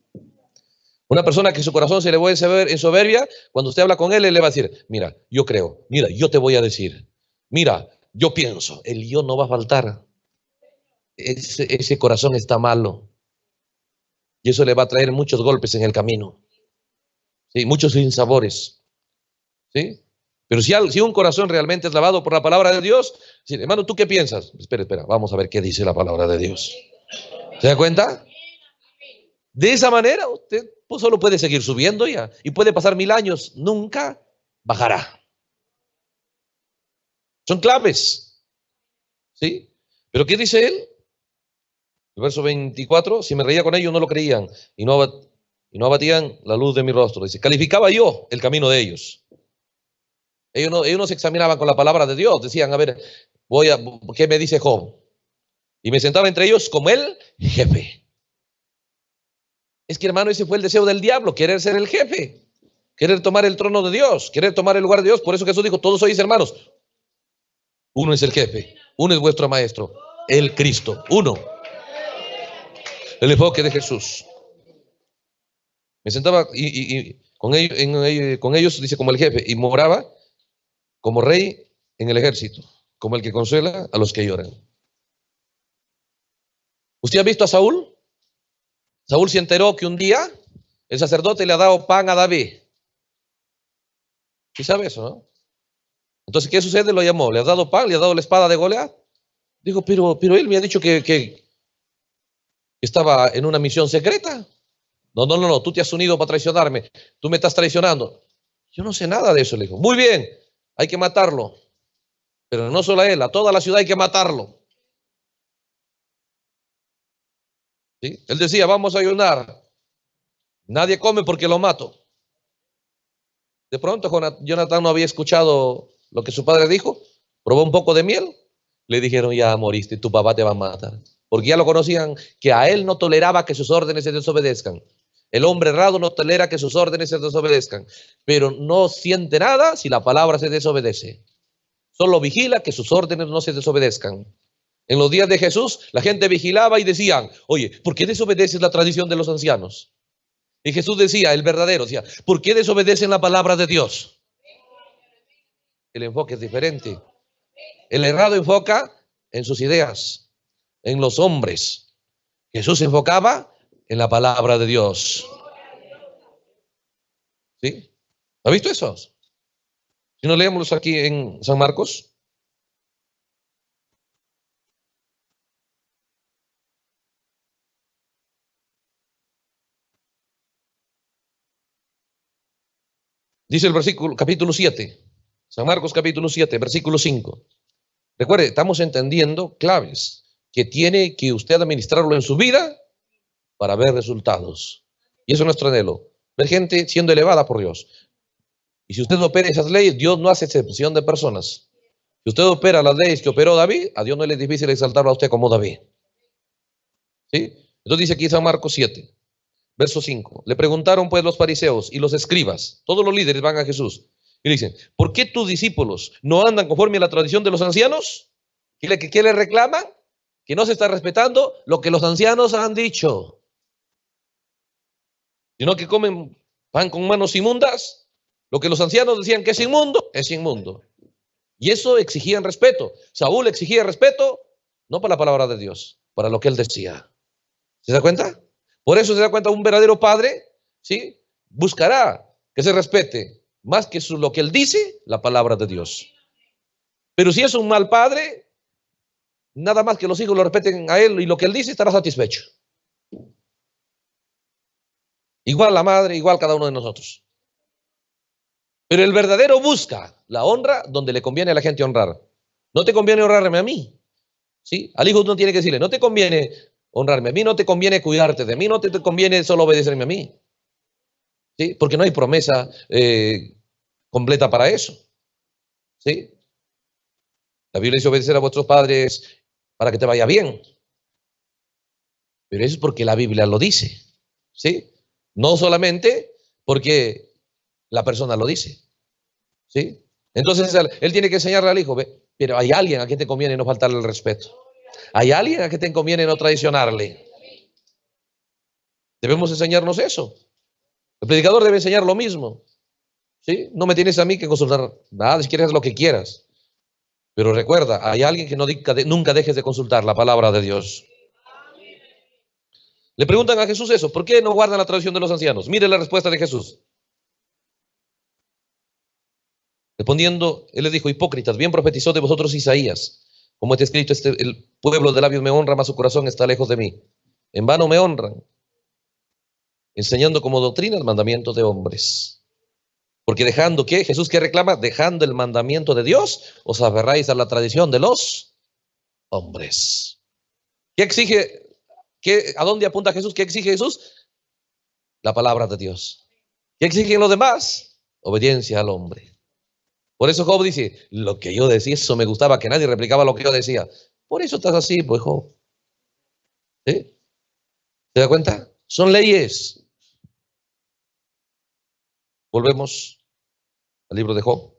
Una persona que su corazón se elevó en soberbia, cuando usted habla con él le va a decir, mira, yo creo, mira, yo te voy a decir, mira, yo pienso, el yo no va a faltar. Ese corazón está malo. Y eso le va a traer muchos golpes en el camino. ¿Sí? Muchos sinsabores. ¿Sí? Pero si un corazón realmente es lavado por la palabra de Dios, ¿sí? Hermano, ¿tú qué piensas? Espera, vamos a ver qué dice la palabra de Dios. ¿Se da cuenta? De esa manera usted pues, solo puede seguir subiendo ya. Y puede pasar 1000 años, nunca bajará. Son claves. ¿Sí? ¿Pero qué dice él? El verso 24, si me reía con ellos no lo creían y no abatían la luz de mi rostro. Dice, calificaba yo el camino de ellos. Ellos no se examinaban con la palabra de Dios. Decían, a ver, ¿qué me dice Job? Y me sentaba entre ellos como el jefe. Es que, hermano, ese fue el deseo del diablo, querer ser el jefe, querer tomar el trono de Dios, querer tomar el lugar de Dios. Por eso Jesús dijo, todos sois hermanos. Uno es el jefe, uno es vuestro maestro, el Cristo, uno. El enfoque de Jesús. Me sentaba y con ellos, dice, como el jefe, y moraba como rey en el ejército, como el que consuela a los que lloran. ¿Usted ha visto a Saúl? Saúl se enteró que un día el sacerdote le ha dado pan a David. ¿Sí sabe eso, no? Entonces, ¿qué sucede? Lo llamó, le ha dado pan, le ha dado la espada de Goliat. Dijo, pero él me ha dicho que estaba en una misión secreta. No, tú te has unido para traicionarme, tú me estás traicionando. Yo no sé nada de eso, le dijo. Muy bien, hay que matarlo. Pero no solo a él, a toda la ciudad hay que matarlo. ¿Sí? Él decía, vamos a ayunar. Nadie come porque lo mato. De pronto Jonatán no había escuchado lo que su padre dijo, probó un poco de miel, le dijeron, ya moriste, tu papá te va a matar. Porque ya lo conocían, que a él no toleraba que sus órdenes se desobedezcan. El hombre errado no tolera que sus órdenes se desobedezcan, pero no siente nada si la palabra se desobedece. Solo vigila que sus órdenes no se desobedezcan. En los días de Jesús, la gente vigilaba y decían, oye, ¿por qué desobedeces la tradición de los ancianos? Y Jesús decía, el verdadero, decía, ¿por qué desobedecen la palabra de Dios? El enfoque es diferente. El errado enfoca en sus ideas, en los hombres. Jesús se enfocaba en la palabra de Dios. ¿Sí? ¿Ha visto eso? Si no, leemos aquí en San Marcos. Dice el versículo, capítulo 7. San Marcos capítulo 7, versículo 5. Recuerde, estamos entendiendo claves que tiene que usted administrarlo en su vida para ver resultados. Y eso es nuestro anhelo. Ver gente siendo elevada por Dios. Y si usted no opera esas leyes, Dios no hace excepción de personas. Si usted opera las leyes que operó David, a Dios no le es difícil exaltarlo a usted como David. ¿Sí? Entonces dice aquí San Marcos 7, verso 5. Le preguntaron pues los fariseos y los escribas, todos los líderes van a Jesús. Y le dicen, ¿por qué tus discípulos no andan conforme a la tradición de los ancianos? ¿Qué le reclaman? Que no se está respetando lo que los ancianos han dicho. Sino que comen pan con manos inmundas. Lo que los ancianos decían que es inmundo, es inmundo. Y eso exigían respeto. Saúl exigía respeto, no para la palabra de Dios, para lo que él decía. ¿Se da cuenta? Por eso se da cuenta un verdadero padre, ¿sí? Buscará que se respete más que lo que él dice, la palabra de Dios. Pero si es un mal padre, nada más que los hijos lo respeten a él y lo que él dice, estará satisfecho. Igual la madre, igual cada uno de nosotros. Pero el verdadero busca la honra donde le conviene a la gente honrar. No te conviene honrarme a mí, ¿sí? Al hijo uno tiene que decirle, no te conviene honrarme a mí, no te conviene cuidarte de mí, no te conviene solo obedecerme a mí, ¿sí? Porque no hay promesa completa para eso, ¿sí? La Biblia dice obedecer a vuestros padres para que te vaya bien. Pero eso es porque la Biblia lo dice, ¿sí? No solamente porque la persona lo dice, ¿sí? Entonces él tiene que enseñarle al hijo, ¿ve? Pero hay alguien a quien te conviene no faltarle el respeto. Hay alguien a quien te conviene no traicionarle. Debemos enseñarnos eso. El predicador debe enseñar lo mismo, ¿sí? No me tienes a mí que consultar nada, si quieres lo que quieras. Pero recuerda, hay alguien que nunca dejes de consultar la palabra de Dios. Le preguntan a Jesús eso, ¿por qué no guardan la tradición de los ancianos? Mire la respuesta de Jesús. Respondiendo, él les dijo, hipócritas, bien profetizó de vosotros Isaías, como está escrito, el pueblo de labios me honra, mas su corazón está lejos de mí. En vano me honran, enseñando como doctrina el mandamiento de hombres. Porque dejando, ¿qué? Jesús, ¿qué reclama? Dejando el mandamiento de Dios, os aferráis a la tradición de los hombres. ¿Qué exige? ¿A dónde apunta Jesús? ¿Qué exige Jesús? La palabra de Dios. ¿Qué exigen los demás? Obediencia al hombre. Por eso Job dice, lo que yo decía, eso me gustaba, que nadie replicaba lo que yo decía. Por eso estás así, pues, Job. ¿Sí? ¿Se da cuenta? Son leyes. Volvemos al libro de Job.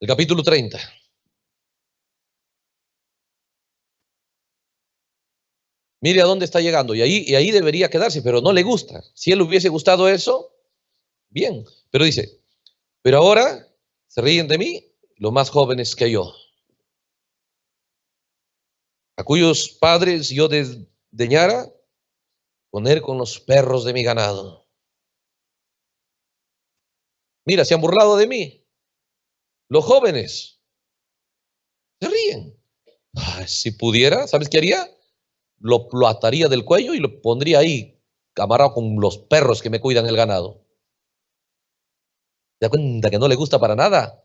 El capítulo 30. Mire a dónde está llegando. Y ahí debería quedarse, pero no le gusta. Si él hubiese gustado eso, bien. Pero dice, pero ahora se ríen de mí los más jóvenes que yo, a cuyos padres yo desdeñara poner con los perros de mi ganado. Mira, se han burlado de mí. Los jóvenes se ríen. Ay, si pudiera, ¿sabes qué haría? Lo ataría del cuello y lo pondría ahí, amarrado con los perros que me cuidan el ganado. ¿Se da cuenta que no le gusta para nada?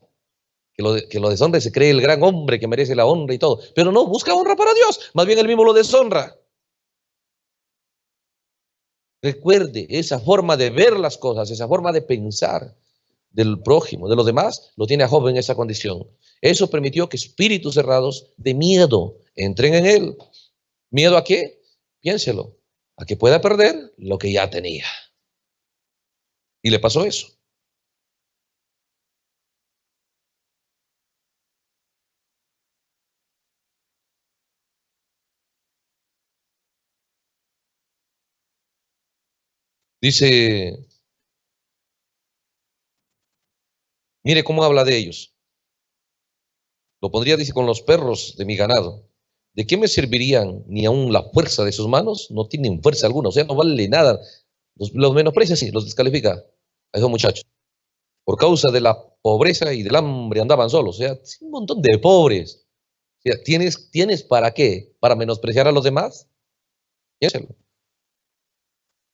Que lo deshonre, se cree el gran hombre que merece la honra y todo. Pero no, busca honra para Dios. Más bien él mismo lo deshonra. Recuerde, esa forma de ver las cosas, esa forma de pensar del prójimo, de los demás, lo tiene a Job en esa condición. Eso permitió que espíritus cerrados de miedo entren en él. ¿Miedo a qué? Piénselo, a que pueda perder lo que ya tenía. Y le pasó eso. Dice, mire cómo habla de ellos. Lo pondría, dice, con los perros de mi ganado. ¿De qué me servirían ni aún la fuerza de sus manos? No tienen fuerza alguna, o sea, no vale nada. Los menosprecia, sí, los descalifica a esos muchachos. Por causa de la pobreza y del hambre andaban solos, o sea, un montón de pobres. O sea, ¿tienes para qué? ¿Para menospreciar a los demás? Piénselo.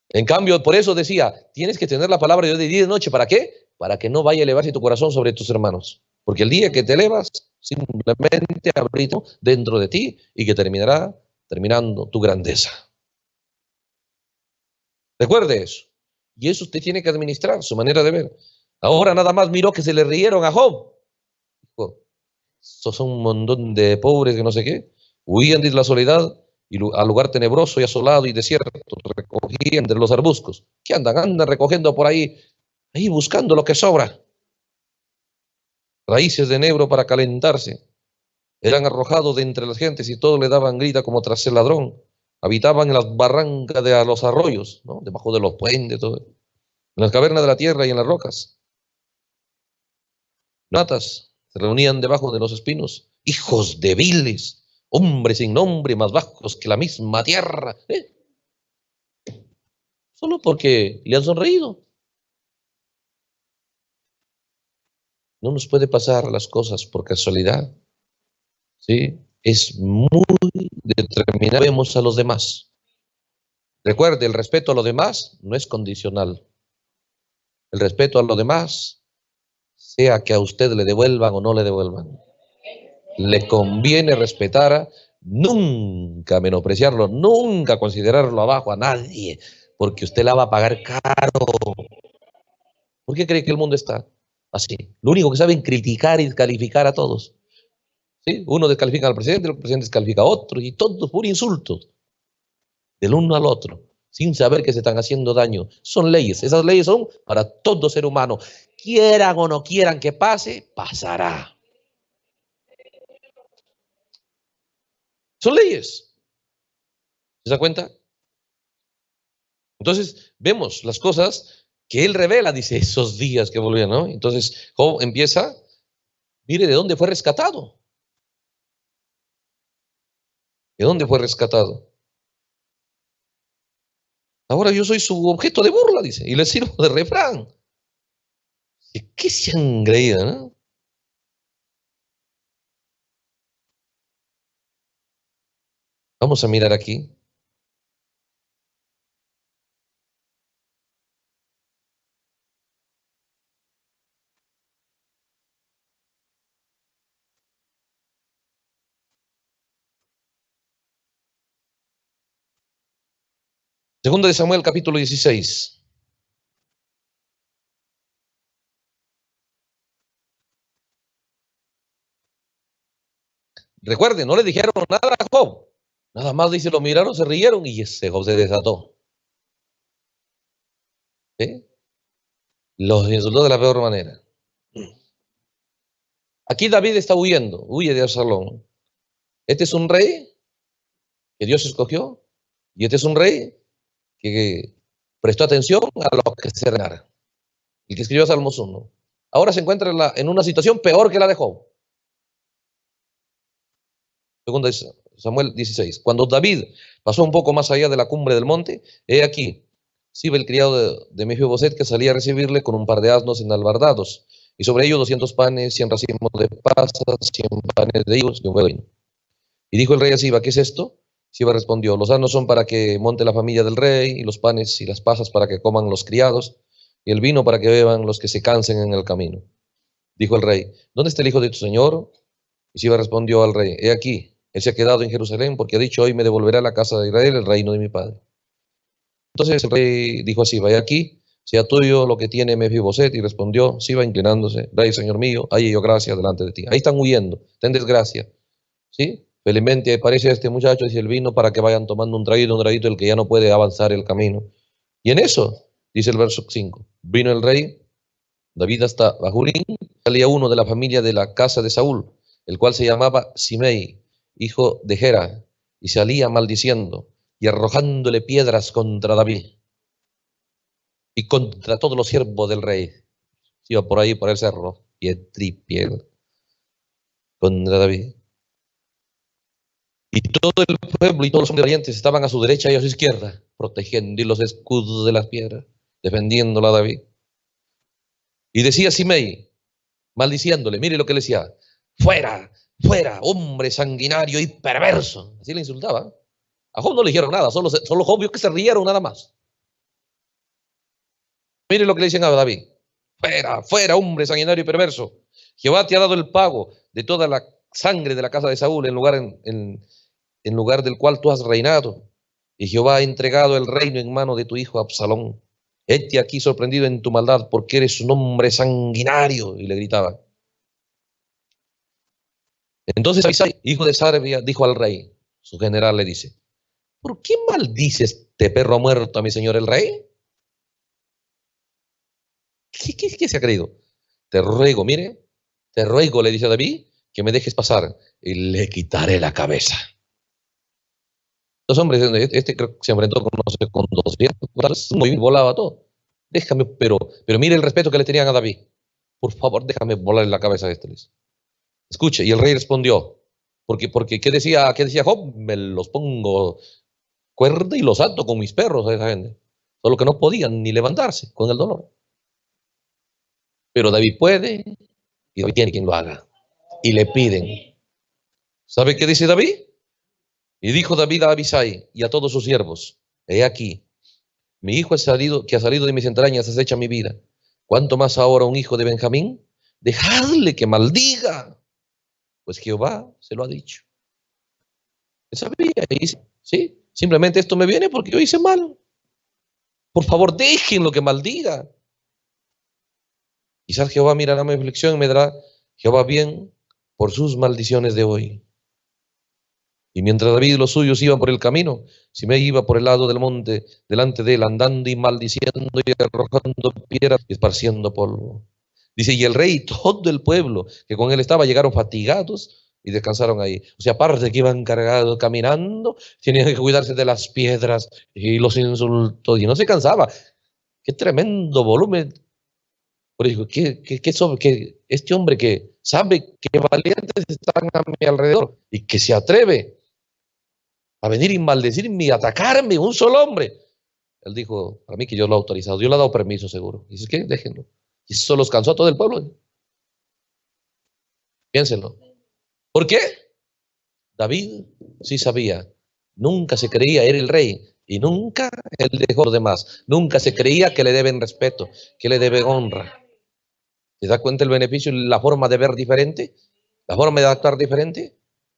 En cambio, por eso decía, tienes que tener la palabra de Dios de día y de noche. ¿Para qué? Para que no vaya a elevarse tu corazón sobre tus hermanos. Porque el día que te elevas, simplemente abrirá dentro de ti y que terminando tu grandeza. Recuerde eso. Y eso usted tiene que administrar, su manera de ver. Ahora nada más miró que se le rieron a Job. Dijo, estos son un montón de pobres que no sé qué. Huían de la soledad y al lugar tenebroso y asolado y desierto, recogían de los arbustos. ¿Qué andan? Andan recogiendo por ahí buscando lo que sobra. Raíces de enebro para calentarse. Eran arrojados de entre las gentes y todos le daban grita como tras el ladrón. Habitaban en las barrancas de los arroyos, ¿no? Debajo de los puentes, todo. En las cavernas de la tierra y en las rocas. Natas se reunían debajo de los espinos. Hijos débiles, hombres sin nombre, más bajos que la misma tierra. Solo porque le han sonreído. No nos puede pasar las cosas por casualidad. ¿Sí? Es muy determinado. Vemos a los demás. Recuerde, el respeto a los demás no es condicional. El respeto a los demás, sea que a usted le devuelvan o no le devuelvan. Le conviene respetar, nunca menospreciarlo, nunca considerarlo abajo a nadie, porque usted la va a pagar caro. ¿Por qué cree que el mundo está así? Lo único que saben criticar y descalificar a todos. ¿Sí? Uno descalifica al presidente, el presidente descalifica a otro, y todo por insultos, del uno al otro, sin saber que se están haciendo daño. Son leyes, esas leyes son para todo ser humano. Quieran o no quieran que pase, pasará. Son leyes. ¿Se da cuenta? Entonces, vemos las cosas que él revela, dice, esos días que volvían, ¿no? Entonces, Job empieza, mire de dónde fue rescatado. ¿De dónde fue rescatado? Ahora yo soy su objeto de burla, dice, y le sirvo de refrán. ¿Qué se han creído, no? Vamos a mirar aquí. Segunda de Samuel, capítulo 16. Recuerden, no le dijeron nada a Job. Nada más dice, lo miraron, se rieron y ese Job se desató. ¿Sí? Los insultó de la peor manera. Aquí David está huyendo, huye de Absalón. Este es un rey que Dios escogió y este es un rey que prestó atención a lo que se renara. El que escribió Salmos 1. Ahora se encuentra en una situación peor que la de Job. Segunda de Samuel 16. Cuando David pasó un poco más allá de la cumbre del monte, he aquí, Siba, el criado de Mefiboset, que salía a recibirle con un par de asnos enalbardados, y sobre ellos 200 panes, 100 racimos de pasas, 100 panes de higos y un huevo de vino. Y dijo el rey a Siba, ¿qué es esto? Siba respondió, los asnos son para que monte la familia del rey, y los panes y las pasas para que coman los criados, y el vino para que beban los que se cansen en el camino. Dijo el rey, ¿dónde está el hijo de tu señor? Y Siba respondió al rey, he aquí, él se ha quedado en Jerusalén porque ha dicho, hoy me devolverá a la casa de Israel el reino de mi padre. Entonces el rey dijo a Siba, he aquí, sea tuyo lo que tiene Mefiboset. Y respondió Siba inclinándose, rey, señor mío, hay yo gracia delante de ti. Ahí están huyendo, ten desgracia. ¿Sí? Felizmente aparece este muchacho y el vino para que vayan tomando un traguito, el que ya no puede avanzar el camino. Y en eso, dice el verso 5, vino el rey David hasta Bahurín, salía uno de la familia de la casa de Saúl, el cual se llamaba Simei, hijo de Gera, y salía maldiciendo y arrojándole piedras contra David y contra todos los siervos del rey. Iba por ahí, por el cerro, piedra contra David. Y todo el pueblo y todos los hombres valientes estaban a su derecha y a su izquierda, protegiendo los escudos de las piedras, defendiéndola a David. Y decía Simei, maldiciéndole, mire lo que le decía, fuera, fuera, hombre sanguinario y perverso. Así le insultaba. A Job no le dijeron nada, solo Job vio que se rieron nada más. Mire lo que le dicen a David, fuera, fuera, hombre sanguinario y perverso. Jehová te ha dado el pago de toda la sangre de la casa de Saúl en lugar del cual tú has reinado. Y Jehová ha entregado el reino en mano de tu hijo Absalón. Hete aquí sorprendido en tu maldad, porque eres un hombre sanguinario. Y le gritaba. Entonces Abisai, hijo de Sarbia, dijo al rey, su general le dice, ¿por qué maldice este perro muerto a mi señor el rey? ¿Qué se ha creído? Te ruego, mire, te ruego, le dice a David, que me dejes pasar y le quitaré la cabeza. Los hombres, creo que se enfrentó con, no sé, con 200, muy volaba todo. Déjame, pero mire el respeto que le tenían a David. Por favor, déjame volar la cabeza a este. Escuche, y el rey respondió, Porque ¿qué decía Job? Me los pongo cuerda y los ato con mis perros a esa gente. Solo que no podían ni levantarse con el dolor. Pero David puede y David tiene quien lo haga. Y le piden. ¿Sabe qué dice David? Y dijo David a Abisai y a todos sus siervos: He aquí, mi hijo que ha salido de mis entrañas es hecha mi vida. ¿Cuánto más ahora un hijo de Benjamín? Dejadle que maldiga, pues Jehová se lo ha dicho. Él sabía y dice, sí, simplemente esto me viene porque yo hice mal. Por favor, déjenlo que maldiga. Quizás Jehová mirará mi aflicción y me dará Jehová bien por sus maldiciones de hoy. Y mientras David y los suyos iban por el camino, Simei iba por el lado del monte delante de él, andando y maldiciendo y arrojando piedras y esparciendo polvo. Dice, y el rey y todo el pueblo que con él estaba llegaron fatigados y descansaron ahí. O sea, aparte de que iban cargados caminando, tenían que cuidarse de las piedras y los insultos y no se cansaba. Qué tremendo volumen. Por eso, que este hombre que sabe que valientes están a mi alrededor y que se atreve a venir y maldecirme y atacarme, un solo hombre. Él dijo, para mí que Dios lo ha autorizado, Dios le ha dado permiso seguro. Dice, ¿qué? Déjenlo. Y eso los cansó a todo el pueblo. Piénsenlo. ¿Por qué? David sí sabía, nunca se creía era el rey y nunca él dejó a los demás. Nunca se creía que le deben respeto, que le deben honra. ¿Se da cuenta el beneficio y la forma de ver diferente? ¿La forma de actuar diferente?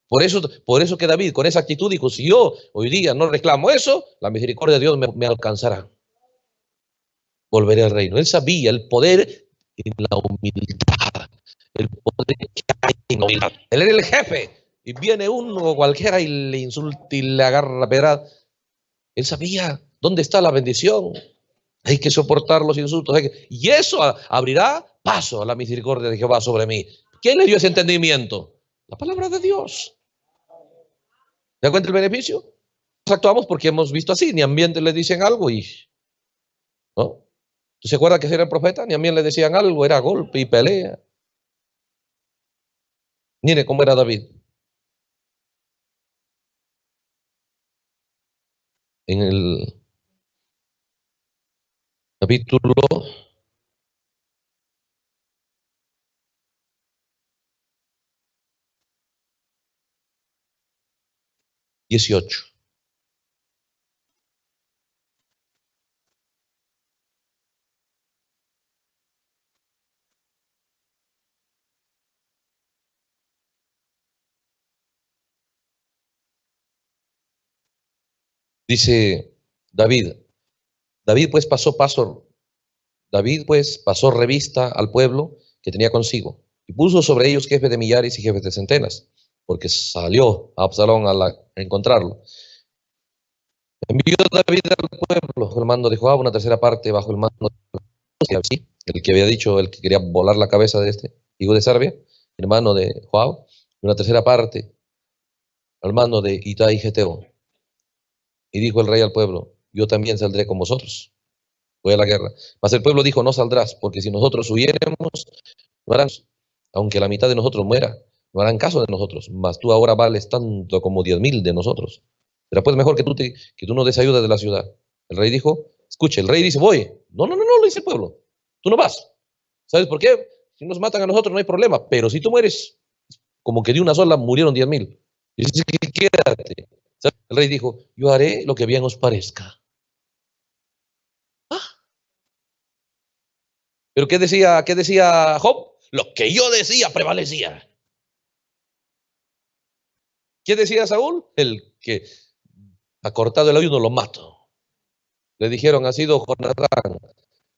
Por eso que David con esa actitud dijo, si yo hoy día no reclamo eso, la misericordia de Dios me alcanzará. Volveré al reino. Él sabía el poder en la humildad, el poder que hay en la humildad. Él era el jefe y viene uno cualquiera y le insulta y le agarra la pedra. Él sabía dónde está la bendición. Hay que soportar los insultos. Y eso abrirá paso a la misericordia de Jehová sobre mí. ¿Quién le dio ese entendimiento? La palabra de Dios. ¿Se da cuenta el beneficio? Actuamos porque hemos visto así, ni ambiente le dicen algo y, ¿no? ¿Tú se acuerdas que era el profeta? Ni a mí le decían algo, era golpe y pelea. Mire cómo era David. En el capítulo 18. Dice David, David pues David pues pasó revista al pueblo que tenía consigo y puso sobre ellos jefes de millares y jefes de centenas, porque salió a Absalón a encontrarlo. Envió David al pueblo bajo el mando de Joab, una tercera parte bajo el mando de Absi, el que había dicho, el que quería volar la cabeza de este hijo de Sarbia, hermano de Joab, y una tercera parte al mando de Itai Geteo. Y dijo el rey al pueblo, yo también saldré con vosotros. Voy a la guerra. Mas el pueblo dijo, no saldrás, porque si nosotros huyéremos, no harán, aunque la mitad de nosotros muera, no harán caso de nosotros, mas tú ahora vales tanto como 10,000 de nosotros. Será pues mejor que tú no des ayuda de la ciudad. El rey dijo, escuche, el rey dice, voy. No, no, no, no, le dice el pueblo, tú no vas. ¿Sabes por qué? Si nos matan a nosotros no hay problema, pero si tú mueres, como que de una sola murieron 10,000. Y dice, quédate. ¿Sabes? El rey dijo, yo haré lo que bien os parezca. Ah, pero qué decía Job? Lo que yo decía prevalecía. ¿Qué decía Saúl? El que ha cortado el ayuno lo mato. Le dijeron, ha sido Jonatán,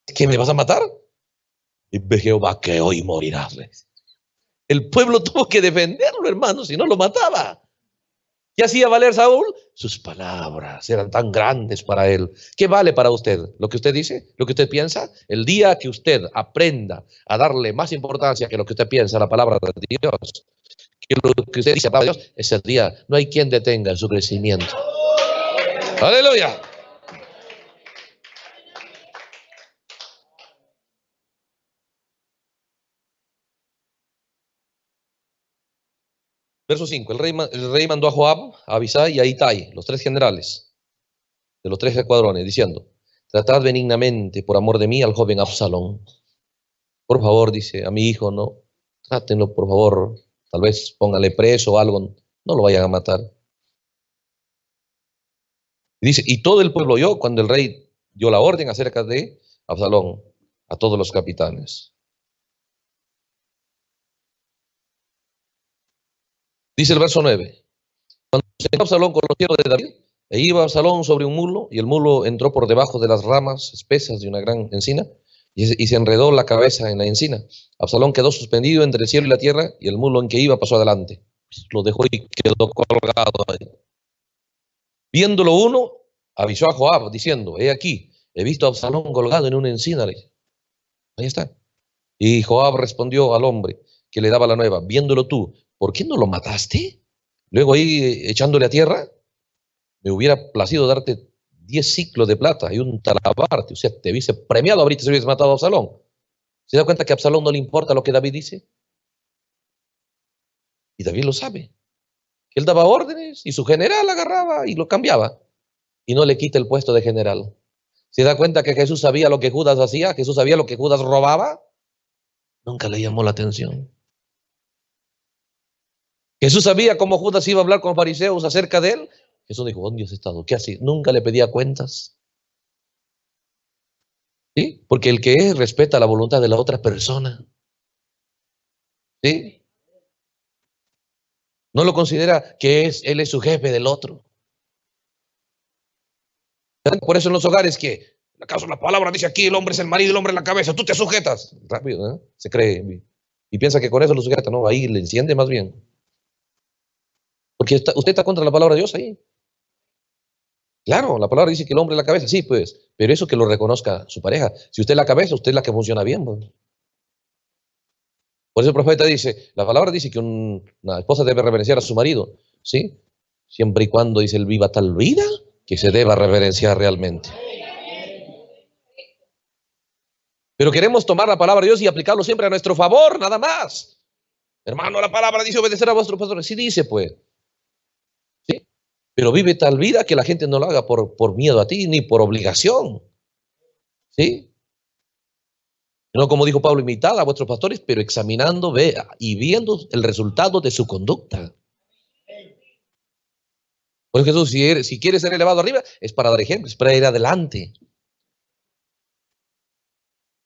¿qué me vas a matar? Y ve Jehová que hoy morirás. El pueblo tuvo que defenderlo, hermano, si no lo mataba. ¿Qué hacía valer Saúl? Sus palabras eran tan grandes para él. ¿Qué vale para usted? ¿Lo que usted dice? ¿Lo que usted piensa? El día que usted aprenda a darle más importancia que lo que usted piensa a la palabra de Dios, que lo que usted dice a la palabra de Dios, ese día no hay quien detenga su crecimiento. Aleluya. Verso 5. El rey mandó a Joab, a Abisai y a Itai, los 3 generales de los 3 escuadrones, diciendo: tratad benignamente, por amor de mí, al joven Absalón. Por favor, dice, a mi hijo, no, trátenlo, por favor. Tal vez pónganle preso o algo, no lo vayan a matar. Y dice, y todo el pueblo oyó cuando el rey dio la orden acerca de Absalón a todos los capitanes. Dice el verso 9. Cuando se entró Absalón con los siervos de David, e iba Absalón sobre un mulo, y el mulo entró por debajo de las ramas espesas de una gran encina, y se enredó la cabeza en la encina. Absalón quedó suspendido entre el cielo y la tierra, y el mulo en que iba pasó adelante. Lo dejó y quedó colgado ahí. Viéndolo uno, avisó a Joab, diciendo: he aquí, he visto a Absalón colgado en una encina. Ahí está. Y Joab respondió al hombre que le daba la nueva: viéndolo tú, ¿por qué no lo mataste? Luego ahí echándole a tierra, me hubiera placido darte 10 ciclos de plata y un talabarte. O sea, te hubiese premiado ahorita si hubieses matado a Absalón. ¿Se da cuenta que a Absalón no le importa lo que David dice? Y David lo sabe. Él daba órdenes y su general agarraba y lo cambiaba. Y no le quita el puesto de general. ¿Se da cuenta que Jesús sabía lo que Judas hacía? Jesús sabía lo que Judas robaba. Nunca le llamó la atención. Jesús sabía cómo Judas iba a hablar con los fariseos acerca de él. Jesús dijo: ¿dónde has estado? ¿Qué haces? Nunca le pedía cuentas. ¿Sí? Porque el que es respeta la voluntad de la otra persona. ¿Sí? No lo considera que él es su jefe del otro. Por eso en los hogares que, ¿acaso la palabra dice aquí, el hombre es el marido, el hombre es la cabeza, tú te sujetas? Rápido, ¿eh? Se cree y piensa que con eso lo sujeta. No, ahí le enciende más bien. Porque usted está contra la palabra de Dios ahí. Claro, la palabra dice que el hombre es la cabeza, sí, pues, pero eso que lo reconozca su pareja. Si usted es la cabeza, usted es la que funciona bien, pues. Por eso el profeta dice, la palabra dice que una esposa debe reverenciar a su marido, ¿sí? Siempre y cuando, dice, él viva tal vida que se deba reverenciar realmente. Pero queremos tomar la palabra de Dios y aplicarlo siempre a nuestro favor, nada más. Hermano, la palabra dice obedecer a vuestros pastores. Sí dice, pues. ¿Sí? Pero vive tal vida que la gente no lo haga por miedo a ti, ni por obligación. ¿Sí? No, como dijo Pablo, imitad a vuestros pastores, pero examinando y viendo el resultado de su conducta. Por eso Jesús, si quieres ser elevado arriba, es para dar ejemplos, es para ir adelante.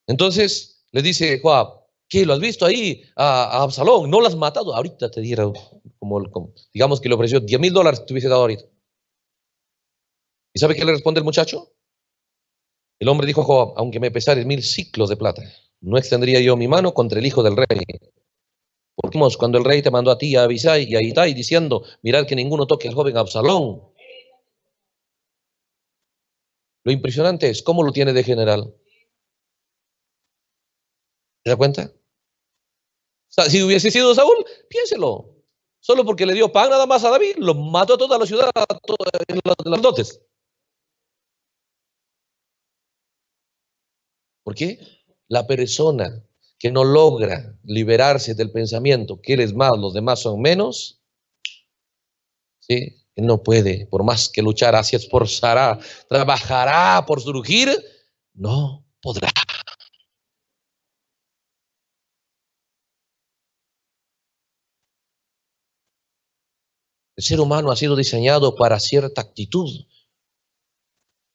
Entonces le dice Joab: ¿qué? ¿Lo has visto ahí a Absalón? ¿No lo has matado? Ahorita te diera, digamos que le ofreció $10,000, te hubiese dado ahorita. ¿Y sabe qué le responde el muchacho? El hombre dijo a Joab: aunque me pesares 1,000 ciclos de plata, no extendría yo mi mano contra el hijo del rey. Porque cuando el rey te mandó a ti, a Abisai y a Itai, diciendo: mirad que ninguno toque al joven Absalón. Lo impresionante es cómo lo tiene de general. ¿Se da cuenta? O sea, si hubiese sido Saúl, piénselo. Solo porque le dio pan nada más a David, lo mató a toda la ciudad, en las dotes. ¿Por qué? La persona que no logra liberarse del pensamiento que él es más, los demás son menos, ¿sí? Él no puede, por más que luchará, se esforzará, trabajará por surgir, no podrá. El ser humano ha sido diseñado para cierta actitud,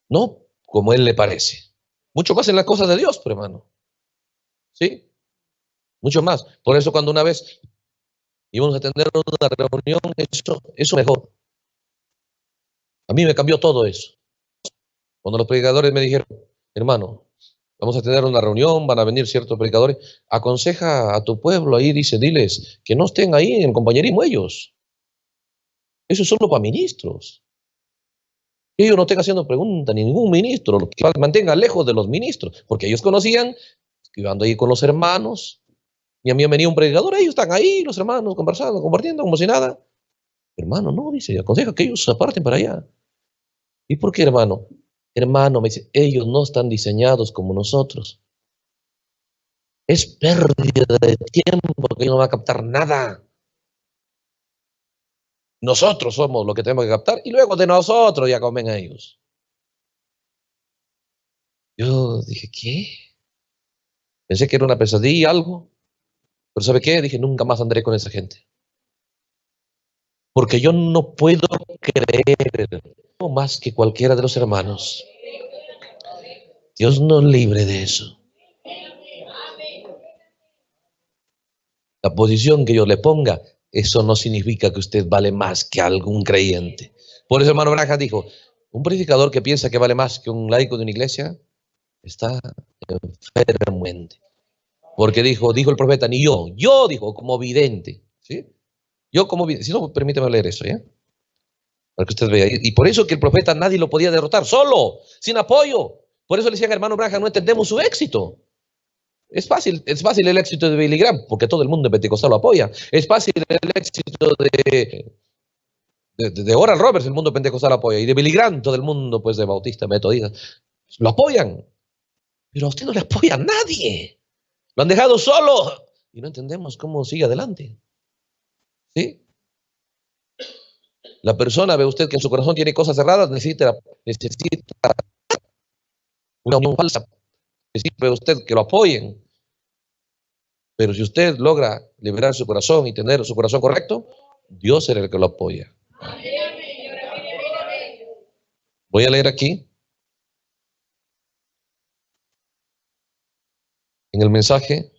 no como él le parece. Mucho más en las cosas de Dios, pero hermano. ¿Sí? Mucho más. Por eso cuando una vez íbamos a tener una reunión, eso mejor. A mí me cambió todo eso. Cuando los predicadores me dijeron: hermano, vamos a tener una reunión, van a venir ciertos predicadores, aconseja a tu pueblo ahí, diles que no estén ahí en el compañerismo ellos. Eso es solo para ministros. Que ellos no estén haciendo preguntas, ni ningún ministro, que mantengan lejos de los ministros, porque ellos conocían, que iban ahí con los hermanos, y a mí venía un predicador, ellos están ahí, los hermanos, conversando, compartiendo, como si nada. Hermano, no, dice, aconseja que ellos se aparten para allá. ¿Y por qué, hermano? Hermano, me dice, ellos no están diseñados como nosotros. Es pérdida de tiempo, porque ellos no van a captar nada. Nosotros somos los que tenemos que captar y luego de nosotros ya comen a ellos. Yo dije, ¿qué? Pensé que era una pesadilla, algo. Pero ¿sabe qué? Dije, nunca más andaré con esa gente. Porque yo no puedo creer más que cualquiera de los hermanos. Dios nos libre de eso. La posición que yo le ponga, eso no significa que usted vale más que algún creyente. Por eso hermano Branham dijo, un predicador que piensa que vale más que un laico de una iglesia, está enfermo. Porque dijo el profeta, ni yo dijo, como vidente, ¿sí? Yo como vidente, si no, permítame leer eso, ¿ya? Para que usted vea. Y por eso que el profeta nadie lo podía derrotar, solo, sin apoyo. Por eso le decían, hermano Branham, no entendemos su éxito. Es fácil el éxito de Billy Graham, porque todo el mundo en Pentecostal lo apoya. Es fácil el éxito de Oral Roberts, el mundo pentecostal lo apoya. Y de Billy Graham, todo el mundo, pues, de Bautista, Metodista, lo apoyan. Pero a usted no le apoya a nadie. Lo han dejado solo. Y no entendemos cómo sigue adelante. ¿Sí? La persona, ve usted que en su corazón tiene cosas cerradas, necesita una unión falsa. Necesita usted que lo apoyen. Pero si usted logra liberar su corazón y tener su corazón correcto, Dios será el que lo apoya. Voy a leer aquí, en el mensaje,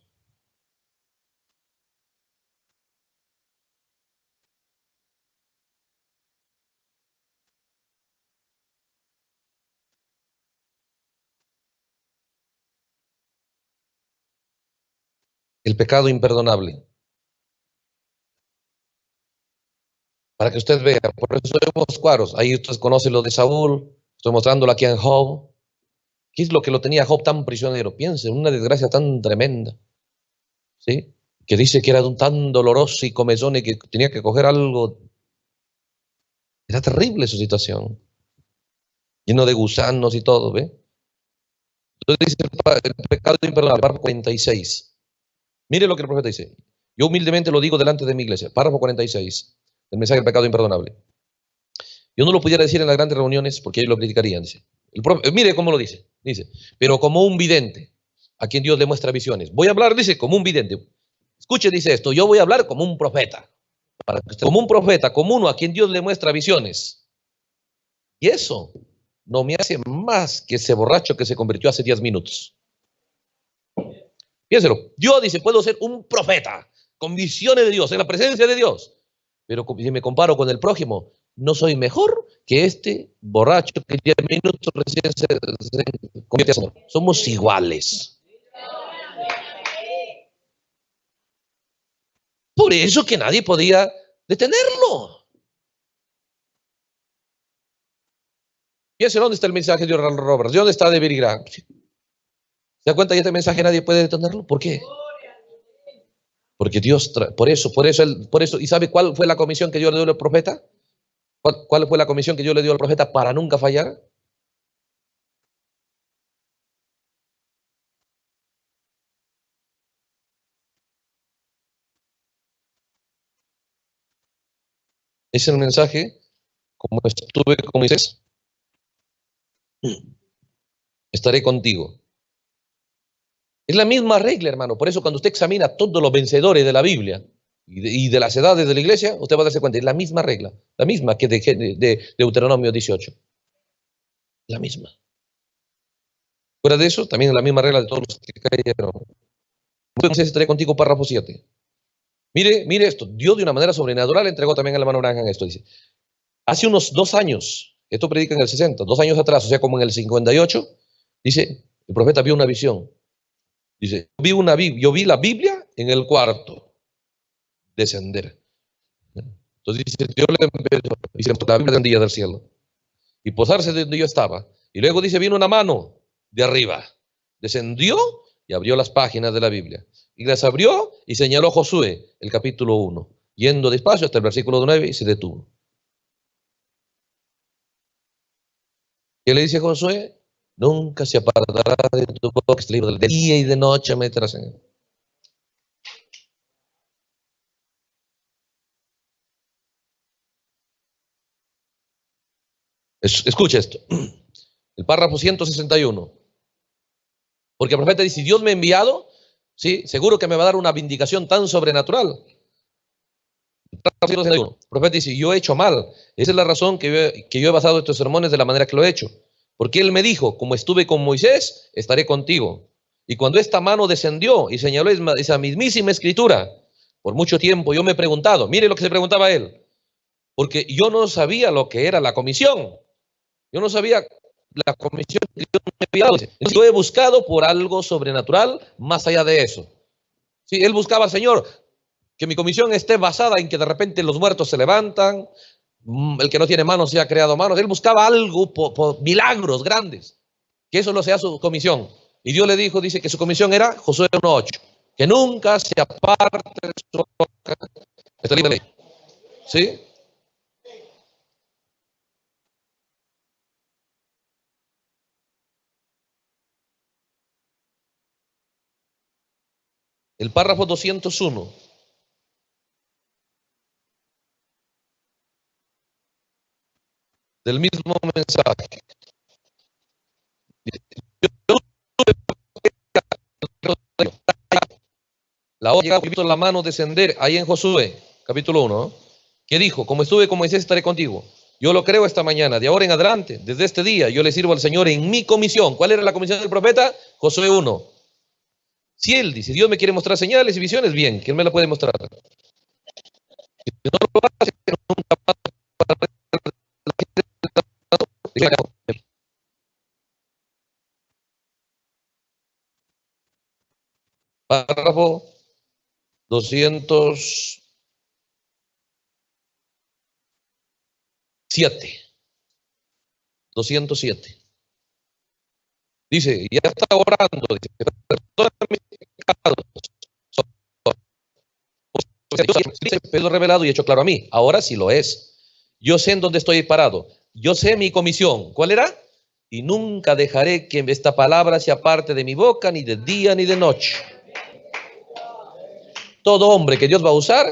el pecado imperdonable. Para que usted vea, por eso vemos cuadros. Ahí usted conoce lo de Saúl, estoy mostrándolo aquí en Job. ¿Qué es lo que lo tenía Job tan prisionero? Piense, una desgracia tan tremenda, ¿sí? Que dice que era tan doloroso y comezón y que tenía que coger algo. Era terrible su situación, lleno de gusanos y todo, ¿ve? Entonces dice el pecado imperdonable, párrafo 46. Mire lo que el profeta dice. Yo humildemente lo digo delante de mi iglesia. Párrafo 46, el mensaje del pecado imperdonable. Yo no lo pudiera decir en las grandes reuniones porque ellos lo criticarían, dice. Mire cómo lo dice. Dice, pero como un vidente, a quien Dios le muestra visiones. Voy a hablar, dice, como un vidente. Escuche, dice esto, yo voy a hablar como un profeta. Como un profeta, como uno a quien Dios le muestra visiones. Y eso no me hace más que ese borracho que se convirtió hace 10 minutos. Piénselo. Dios dice, puedo ser un profeta con visiones de Dios, en la presencia de Dios. Pero si me comparo con el prójimo, no soy mejor que este borracho que 10 minutos recién se convierte en... Somos iguales. Por eso que nadie podía detenerlo. Fíjense dónde está el mensaje de Oral Roberts, dónde está de Billy Graham. ¿Se da cuenta? Y este mensaje nadie puede detenerlo. ¿Por qué? Porque Dios, por eso, ¿y sabe cuál fue la comisión que Dios le dio al profeta? ¿Cuál fue la comisión que Dios le dio al profeta para nunca fallar? Es el mensaje, como estuve con Moisés, estaré contigo. Es la misma regla, hermano. Por eso cuando usted examina todos los vencedores de la Biblia y de las edades de la iglesia, usted va a darse cuenta, es la misma regla, la misma que de Deuteronomio 18. La misma. Fuera de eso, también es la misma regla de todos los que cayeron. Entonces estaré contigo, párrafo 7. Mire esto. Dios de una manera sobrenatural entregó también al hermano Branham esto. Dice, hace unos 2 años, esto predica en el 60, 2 años atrás, o sea, como en el 58, dice, el profeta vio una visión. Dice, yo vi la Biblia en el cuarto descender. Entonces dice, Dios le empezó, dice, la Biblia descendía del cielo y posarse donde yo estaba. Y luego dice, vino una mano de arriba, descendió y abrió las páginas de la Biblia. Y las abrió y señaló Josué, el capítulo 1, yendo despacio hasta el versículo 9 y se detuvo. ¿Qué le dice Josué? Nunca se apartará de tu boca este libro, de día y de noche meterás en él. Escucha esto. El párrafo 161. Porque el profeta dice, si Dios me ha enviado, sí, seguro que me va a dar una vindicación tan sobrenatural. El párrafo 161. El profeta dice, yo he hecho mal. Esa es la razón que yo he basado estos sermones de la manera que lo he hecho. Porque él me dijo, como estuve con Moisés, estaré contigo. Y cuando esta mano descendió y señaló esa mismísima escritura, por mucho tiempo yo me he preguntado, mire lo que se preguntaba él, porque yo no sabía lo que era la comisión. Yo no sabía la comisión que Dios me había dado. Yo he buscado por algo sobrenatural más allá de eso. Sí, él buscaba al Señor, que mi comisión esté basada en que de repente los muertos se levantan, el que no tiene manos sea creado manos. Él buscaba algo por milagros grandes, que eso no sea su comisión. Y Dios le dijo, dice que su comisión era Josué 1:8, que nunca se aparte de su boca esta ley. ¿Sí? El párrafo 201. Del mismo mensaje. La hora llegaba, he visto la mano descender ahí en Josué, capítulo 1, ¿no? Que dijo, como estuve con Moisés, estaré contigo. Yo lo creo esta mañana, de ahora en adelante, desde este día, yo le sirvo al Señor en mi comisión. ¿Cuál era la comisión del profeta? Josué 1. Si él dice, Dios me quiere mostrar señales y visiones, bien, ¿quién me la puede mostrar? Si no lo hace, nunca más. Párrafo 207. Dice, ya está orando, dice, perdona mis pecados. Dios revelado y hecho claro a mí. Ahora sí lo es. Yo sé en dónde estoy parado. Yo sé mi comisión. ¿Cuál era? Y nunca dejaré que esta palabra sea parte de mi boca, ni de día ni de noche. Todo hombre que Dios va a usar,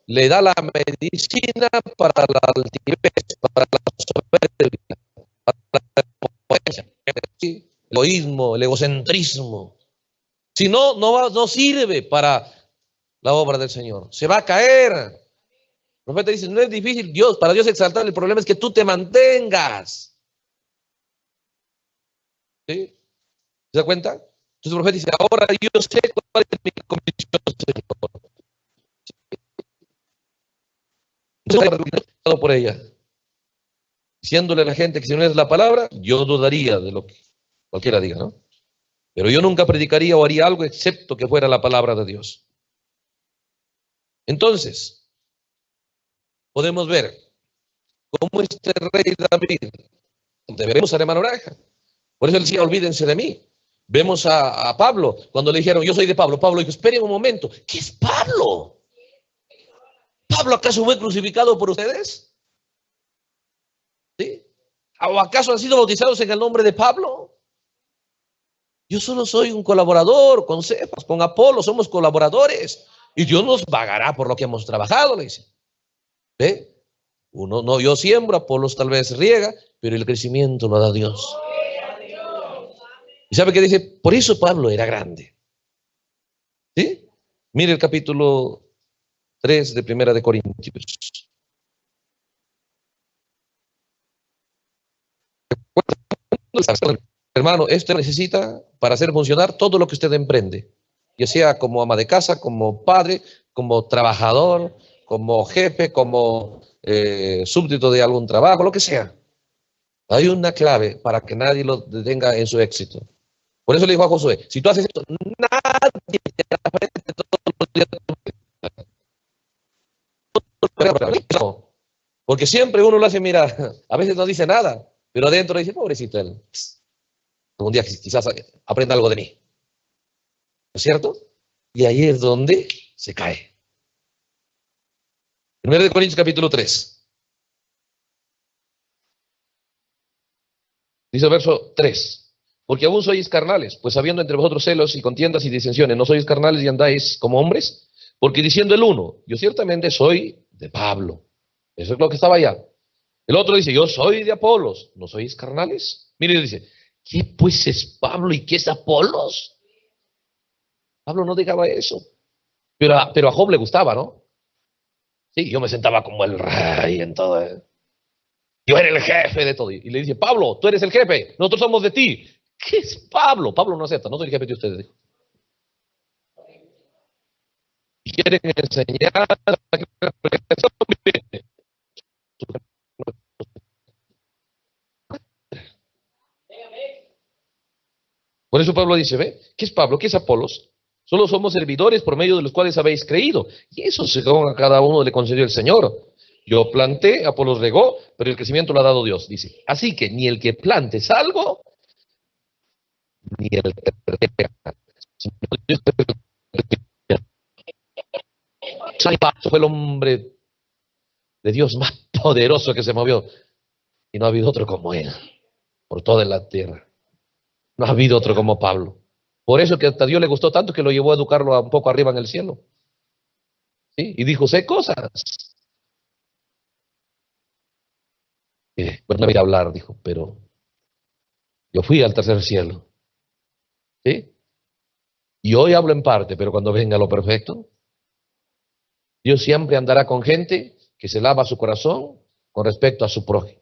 le da la medicina para la altivez, para la soberbia, para el egoísmo, el egocentrismo. Si no, no sirve para la obra del Señor. Se va a caer. El profeta dice, no es difícil para Dios exaltar, el problema es que tú te mantengas. ¿Sí? ¿Se da cuenta? Entonces el profeta dice, ahora yo sé cuál es mi comisión, Señor. Por ella. Diciéndole a la gente que si no es la palabra, yo dudaría de lo que cualquiera diga, ¿no? Pero yo nunca predicaría o haría algo excepto que fuera la palabra de Dios. Entonces, podemos ver cómo este rey David, debemos a hermano Oreja. Por eso él decía, olvídense de mí. Vemos a Pablo, cuando le dijeron, yo soy de Pablo. Pablo dijo, esperen un momento, ¿qué es Pablo? ¿Pablo acaso fue crucificado por ustedes? ¿Sí? ¿O acaso han sido bautizados en el nombre de Pablo? Yo solo soy un colaborador con Cefas, con Apolo, somos colaboradores. Y Dios nos pagará por lo que hemos trabajado, le dice. ¿Ve? Uno, no, yo siembro, Apolos tal vez riega, pero el crecimiento lo da Dios. ¿Y sabe qué dice? Por eso Pablo era grande. ¿Sí? Mire el capítulo 3 de Primera de Corintios. Hermano, esto necesita para hacer funcionar todo lo que usted emprende, ya sea como ama de casa, como padre, como trabajador, como jefe, como súbdito de algún trabajo, lo que sea. Hay una clave para que nadie lo detenga en su éxito. Por eso le dijo a Josué, si tú haces esto, nadie te aprende todos los días. Porque siempre uno lo hace mirar, a veces no dice nada, pero adentro dice, pobrecito él. Algún día quizás aprenda algo de mí. ¿No es cierto? Y ahí es donde se cae. 1 Corintios capítulo 3. Dice el verso 3. Porque aún sois carnales, pues habiendo entre vosotros celos y contiendas y disensiones, ¿no sois carnales y andáis como hombres? Porque diciendo el uno, yo ciertamente soy de Pablo. Eso es lo que estaba allá. El otro dice, yo soy de Apolos, ¿no sois carnales? Mire, dice, ¿qué pues es Pablo y qué es Apolos? Pablo no digaba eso, pero a Job le gustaba, ¿no? Sí, yo me sentaba como el rey en todo. Yo era el jefe de todo. Y le dice, Pablo, tú eres el jefe, nosotros somos de ti. ¿Qué es Pablo? Pablo no acepta, no soy el jefe de ustedes. Dijo. Y quieren enseñar a que por eso Pablo dice, ¿ve? ¿Qué es Pablo? ¿Qué es Apolos? Solo somos servidores por medio de los cuales habéis creído. Y eso según a cada uno le concedió el Señor. Yo planté, Apolos regó, pero el crecimiento lo ha dado Dios, dice. Así que ni el que plante es algo, ni el que rega, sino Dios. Fue el hombre de Dios más poderoso que se movió. Y no ha habido otro como él, por toda la tierra. No ha habido otro como Pablo. Por eso que hasta a Dios le gustó tanto que lo llevó a educarlo un poco arriba en el cielo. ¿Sí? Y dijo, sé cosas. Pues no voy a hablar, dijo, pero yo fui al tercer cielo. ¿Sí? Y hoy hablo en parte, pero cuando venga lo perfecto, Dios siempre andará con gente que se lava su corazón con respecto a su prójimo.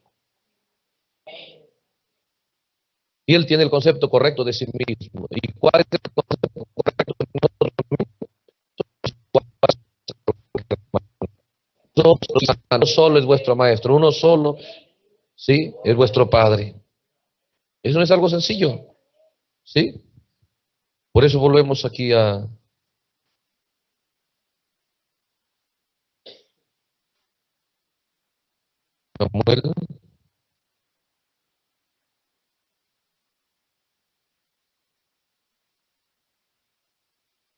Y él tiene el concepto correcto de sí mismo. ¿Y cuál es el concepto correcto de nosotros mismos? Uno solo es vuestro maestro, uno solo, sí, es vuestro padre. Eso no es algo sencillo, ¿sí? Por eso volvemos aquí a Samuel,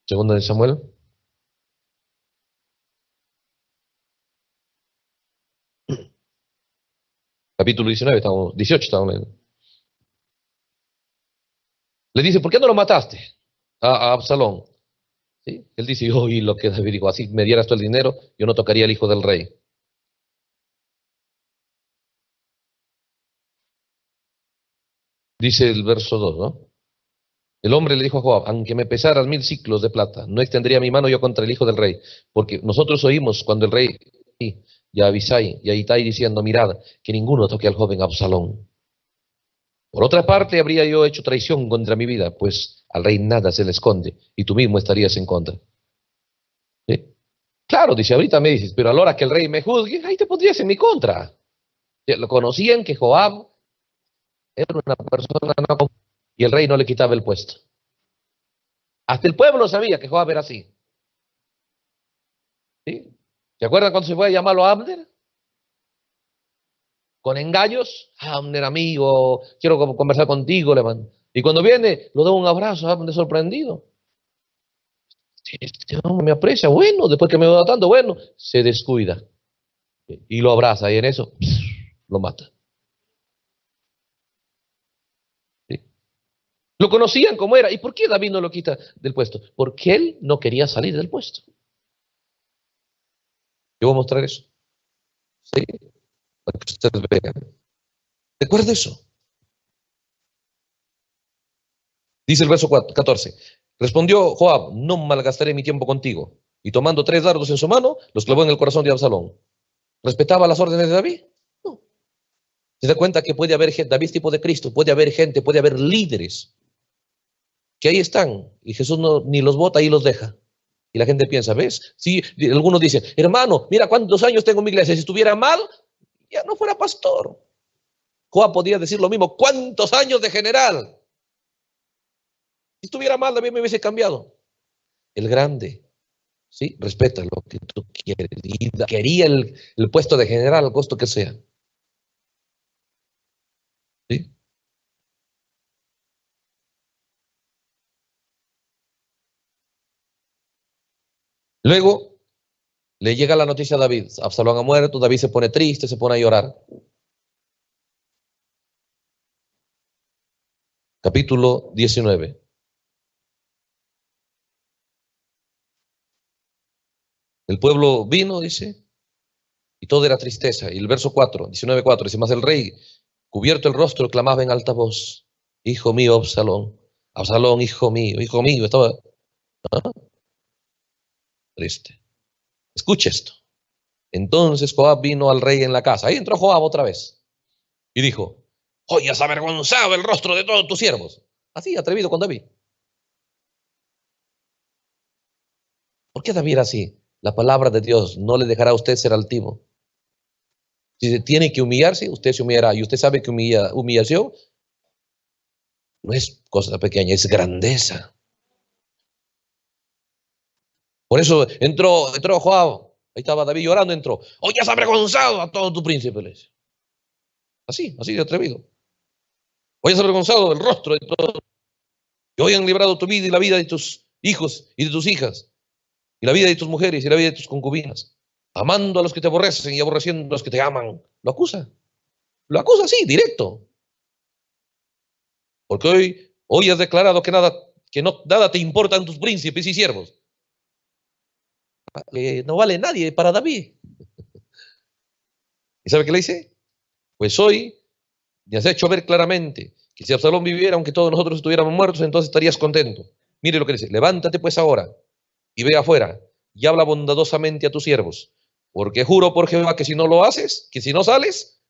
segunda de Samuel, capítulo 19, estamos, 18 estamos leyendo. Le dice, ¿por qué no lo mataste a Absalón? ¿Sí? Él dice, yo oí lo que David dijo, así me dieras tú el dinero, yo no tocaría al hijo del rey. Dice el verso 2, ¿no? El hombre le dijo a Joab, aunque me pesaras 1000 siclos de plata, no extendería mi mano yo contra el hijo del rey, porque nosotros oímos cuando el rey y a Abisai y a Itai diciendo, mirad, que ninguno toque al joven Absalón. Por otra parte, habría yo hecho traición contra mi vida, pues al rey nada se le esconde, y tú mismo estarías en contra. ¿Sí? Claro, dice, ahorita me dices, pero a la hora que el rey me juzgue, ahí te pondrías en mi contra. Lo conocían que Joab era una persona no común, y el rey no le quitaba el puesto. Hasta el pueblo sabía que Joab era así. ¿Sí? ¿Se acuerdan cuando se fue a llamarlo a Abner? Con engaños, Abner, amigo, quiero conversar contigo, le mando. Y cuando viene, lo da un abrazo, Abner sorprendido. Este hombre me aprecia, bueno, después que me va tanto, bueno, se descuida. Y lo abraza, y en eso, lo mata. ¿Sí? Lo conocían como era. ¿Y por qué David no lo quita del puesto? Porque él no quería salir del puesto. Yo voy a mostrar eso. ¿Sí? Para que ustedes vean. Recuerda eso. Dice el verso 14. Respondió Joab, no malgastaré mi tiempo contigo. Y tomando 3 dardos en su mano, los clavó en el corazón de Absalón. ¿Respetaba las órdenes de David? No. Se da cuenta que puede haber gente, David es tipo de Cristo, puede haber gente, puede haber líderes que ahí están y Jesús no, ni los vota y los deja. Y la gente piensa, ¿ves? Sí, algunos dicen, hermano, mira cuántos años tengo en mi iglesia, si estuviera mal, ya no fuera pastor. Joab podía decir lo mismo, ¿cuántos años de general? Si estuviera mal, también me hubiese cambiado. El grande, ¿sí? Respeta lo que tú quieres. Y quería el puesto de general al costo que sea. ¿Sí? Luego le llega la noticia a David. Absalón ha muerto, David se pone triste, se pone a llorar. Capítulo 19. El pueblo vino, dice, y todo era tristeza. Y el verso 4, 19:4, dice, mas el rey, cubierto el rostro, clamaba en alta voz, hijo mío, Absalón, Absalón, hijo mío, estaba triste. Escucha esto. Entonces Joab vino al rey en la casa. Ahí entró Joab otra vez y dijo, hoy has avergonzado el rostro de todos tus siervos. Así, atrevido con David. ¿Por qué David era así? La palabra de Dios no le dejará a usted ser altivo. Si se tiene que humillarse, usted se humillará. Y usted sabe que humillación no es cosa pequeña, es grandeza. Por eso entró Joab. Ahí estaba David llorando, entró. Hoy has avergonzado a todos tus príncipes. Así de atrevido. Hoy has avergonzado el rostro de todos. Y hoy han librado tu vida y la vida de tus hijos y de tus hijas. Y la vida de tus mujeres y la vida de tus concubinas. Amando a los que te aborrecen y aborreciendo a los que te aman. Lo acusa. Lo acusa así, directo. Porque hoy has declarado que nada te importan tus príncipes y siervos. No vale nadie para David. ¿Y sabe qué le dice? Pues hoy me has hecho ver claramente que si Absalón viviera, aunque todos nosotros estuviéramos muertos, entonces estarías contento. Mire lo que dice, levántate pues ahora y ve afuera y habla bondadosamente a tus siervos, porque juro por Jehová que si no lo haces, que si no sales,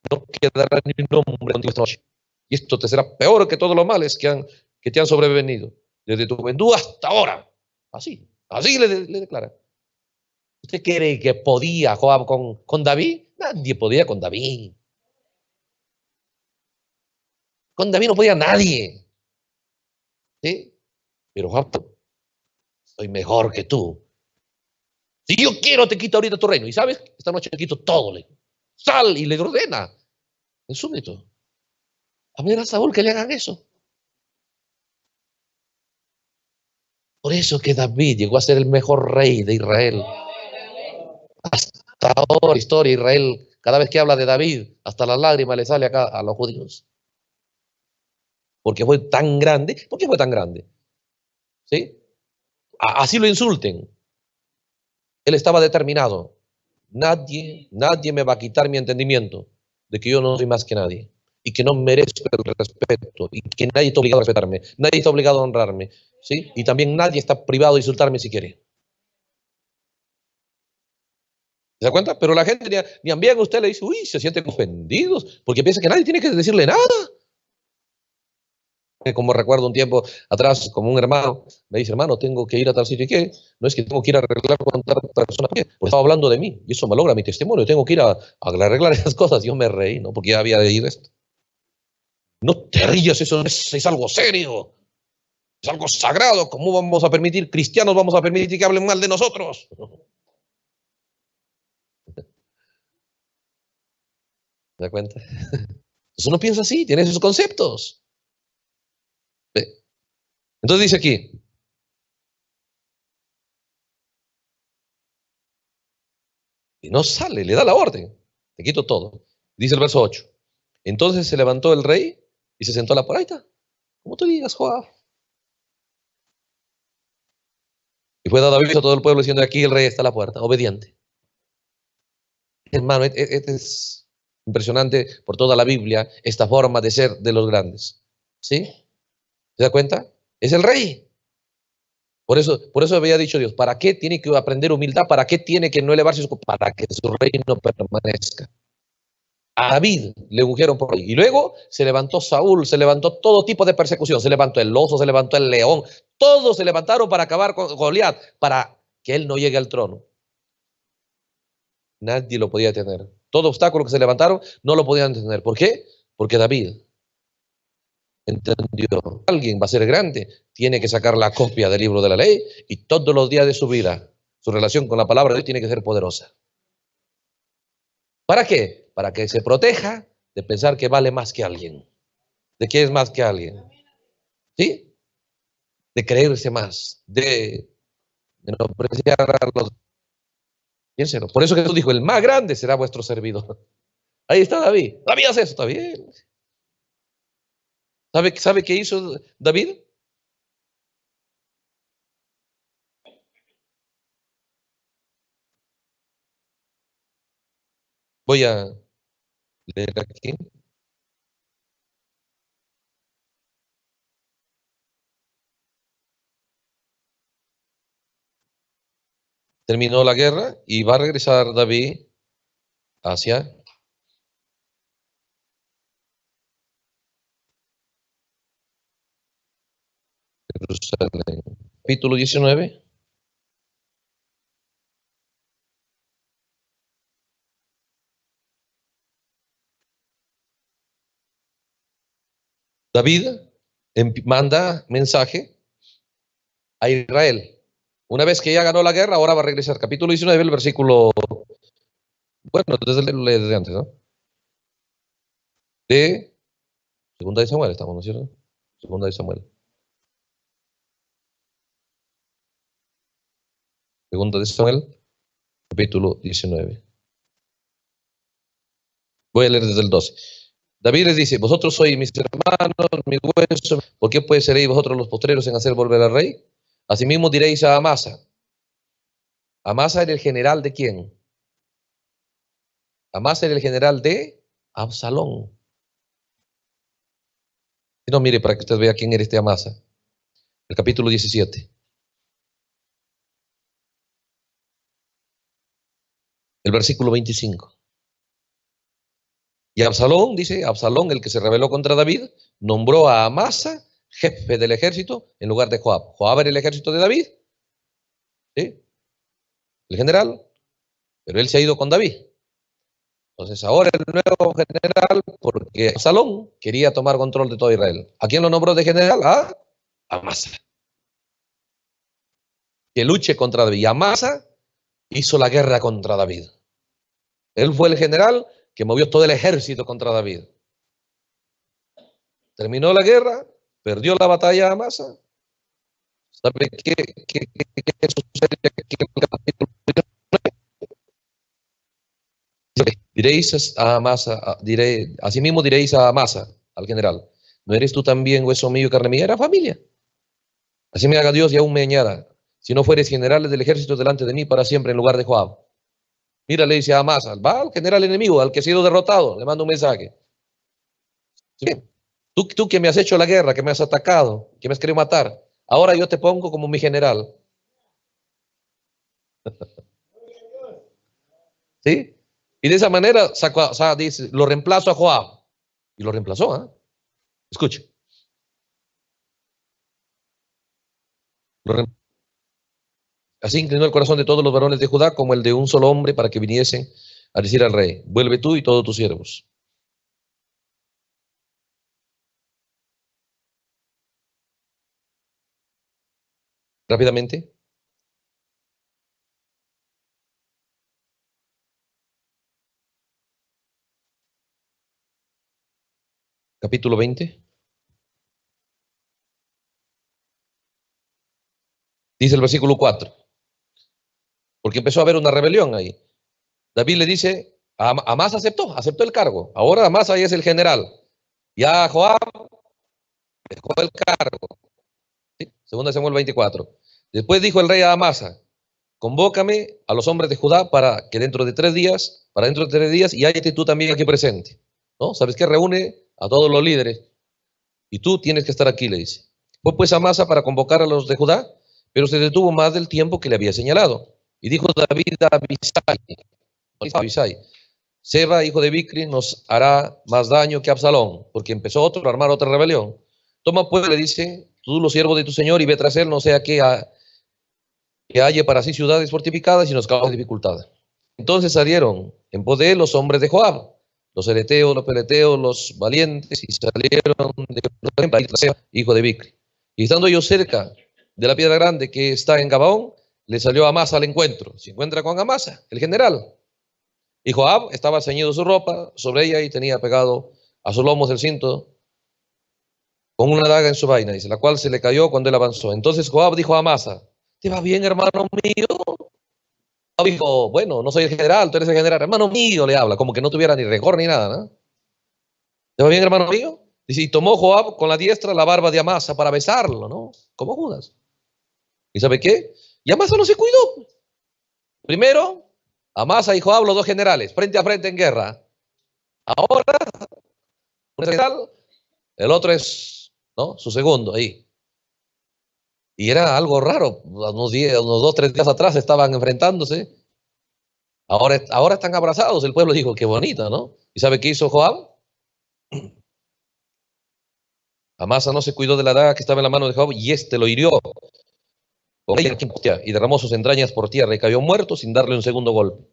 no quedará ni un hombre contigo esta noche. Y esto te será peor que todos los males que te han sobrevenido, desde tu juventud hasta ahora. Así le declara. ¿Usted cree que podía Joab con David? Nadie podía con David. Con David no podía nadie. ¿Sí? Pero Joab, soy mejor que tú. Si yo quiero, te quito ahorita tu reino. Y sabes, esta noche te quito todo. Sal y le ordena. En súbito. A ver a Saúl que le hagan eso. Por eso que David llegó a ser el mejor rey de Israel. Hasta ahora, historia de Israel, cada vez que habla de David, hasta las lágrimas le sale acá a los judíos. Porque fue tan grande. ¿Por qué fue tan grande? ¿Sí? Así lo insulten. Él estaba determinado. Nadie me va a quitar mi entendimiento de que yo no soy más que nadie y que no merezco el respeto y que nadie está obligado a respetarme, nadie está obligado a honrarme, ¿sí? Y también nadie está privado de insultarme si quiere. ¿Se da cuenta? Pero la gente ni también a usted le dice, uy, se sienten ofendidos porque piensa que nadie tiene que decirle nada. Como recuerdo un tiempo atrás, como un hermano me dice, hermano, tengo que ir a tal sitio. ¿Y qué? No es que tengo que ir a arreglar con tal persona, porque estaba hablando de mí y eso me logra mi testimonio. Tengo que ir a arreglar esas cosas. Yo me reí, ¿no? Porque ya había de ir esto. No te rías, eso es algo serio, es algo sagrado. ¿Cómo vamos a permitir, cristianos, vamos a permitir que hablen mal de nosotros? ¿Se da cuenta? Entonces uno piensa así, tiene esos conceptos. Entonces dice aquí, y no sale, le da la orden, te quito todo. Dice el verso 8. Entonces se levantó el rey y se sentó a la puerta. Ahí está, como tú digas, Joab. Y fue dado aviso a todo el pueblo diciendo, aquí el rey está a la puerta, obediente. Hermano, es impresionante por toda la Biblia esta forma de ser de los grandes. ¿Sí? ¿Se da cuenta? Es el rey. Por eso había dicho Dios, ¿para qué tiene que aprender humildad? ¿Para qué tiene que no elevarse? Para que su reino permanezca. A David le ungieron por ahí. Y luego se levantó Saúl, se levantó todo tipo de persecución. Se levantó el oso, se levantó el león. Todos se levantaron para acabar con Goliat, para que él no llegue al trono. Nadie lo podía tener. Todo obstáculo que se levantaron no lo podían tener. ¿Por qué? Porque David entendió. Alguien va a ser grande, tiene que sacar la copia del libro de la ley y todos los días de su vida, su relación con la palabra de Dios tiene que ser poderosa. ¿Para qué? Para que se proteja de pensar que vale más que alguien. ¿De que es más que alguien? ¿Sí? De creerse más, de menospreciar a los... Piénselo. Por eso Jesús dijo, el más grande será vuestro servidor. Ahí está David. David hace eso, está bien. ¿Sabe qué hizo David? Voy a leer aquí. Terminó la guerra y va a regresar David hacia Jerusalén. Capítulo 19. David manda mensaje a Israel. Una vez que ya ganó la guerra, ahora va a regresar. Capítulo 19, el versículo, bueno, desde antes, ¿no? De Segunda de Samuel, estamos, ¿no es cierto? Segunda de Samuel. Segunda de Samuel, capítulo 19. Voy a leer desde el 12. David les dice, vosotros sois mis hermanos, mis huesos, ¿por qué pues seréis vosotros los postreros en hacer volver al rey? Asimismo diréis a Amasa. Amasa era el general de ¿quién? Amasa era el general de Absalón. No, mire, para que usted vea quién era este Amasa. El capítulo 17. El versículo 25. Y Absalón, dice, Absalón, el que se rebeló contra David, nombró a Amasa jefe del ejército en lugar de Joab. Joab era el ejército de David, ¿sí? El general, pero él se ha ido con David. Entonces ahora el nuevo general, porque Absalón quería tomar control de todo Israel. ¿A quién lo nombró de general? A Amasa. Que luche contra David. Y Amasa hizo la guerra contra David. Él fue el general que movió todo el ejército contra David. Terminó la guerra, perdió la batalla Amasa. ¿Sabe qué sucede aquí en el capítulo 19? Diréis a Amasa, asimismo diréis a Amasa, al general, ¿no eres tú también hueso mío y carne mía? Era familia. Así me haga Dios y aún me añada, si no fueres general del ejército delante de mí para siempre en lugar de Joab. Mira, le dice a Amasa, va al general enemigo, al que ha sido derrotado, le mando un mensaje. ¿Sí? Tú que me has hecho la guerra, que me has atacado, que me has querido matar, ahora yo te pongo como mi general. ¿Sí? Y de esa manera dice, lo reemplazo a Joab. Y lo reemplazó, ¿eh? Escuche. Así inclinó el corazón de todos los varones de Judá como el de un solo hombre para que viniesen a decir al rey, vuelve tú y todos tus siervos. Rápidamente. Capítulo 20. Dice el versículo 4. Porque empezó a haber una rebelión ahí. David le dice, Amasa aceptó el cargo. Ahora Amasa ya es el general. Ya Joab dejó el cargo. ¿Sí? Segunda Samuel 24. Después dijo el rey a Amasa, convócame a los hombres de Judá para dentro de 3 días, y hállate tú también aquí presente. ¿No? ¿Sabes qué? Reúne a todos los líderes y tú tienes que estar aquí, le dice. Fue pues Amasa para convocar a los de Judá, pero se detuvo más del tiempo que le había señalado. Y dijo David a Abisai, Seba, hijo de Bicri, nos hará más daño que Absalón, porque empezó a armar otra rebelión. Toma pues, le dice, tú los siervos de tu señor y ve tras él, no sea que halle para sí ciudades fortificadas y nos cause dificultad. Entonces salieron en pos de él los hombres de Joab, los ereteos, los peleteos, los valientes, y salieron de Jerusalén, hijo de Bicri. Y estando ellos cerca de la piedra grande que está en Gabaón, le salió Amasa al encuentro. Se encuentra con Amasa, el general. Y Joab estaba ceñido su ropa sobre ella y tenía pegado a sus lomos el cinto con una daga en su vaina, dice, la cual se le cayó cuando él avanzó. Entonces Joab dijo a Amasa, ¿te va bien, hermano mío? Joab dijo, bueno, no soy el general, tú eres el general. Hermano mío, le habla, como que no tuviera ni rencor ni nada, ¿no? ¿Te va bien, hermano mío? Dice, y tomó Joab con la diestra la barba de Amasa para besarlo, ¿no? Como Judas. ¿Y sabe qué? Y Amasa no se cuidó. Primero, Amasa y Joab, los dos generales, frente a frente en guerra. Ahora, un general, el otro es, ¿no?, su segundo ahí. Y era algo raro, unos 2 o 3 días atrás estaban enfrentándose. Ahora están abrazados. El pueblo dijo, qué bonito, ¿no? ¿Y sabe qué hizo Joab? Amasa no se cuidó de la daga que estaba en la mano de Joab y este lo hirió y derramó sus entrañas por tierra y cayó muerto sin darle un segundo golpe.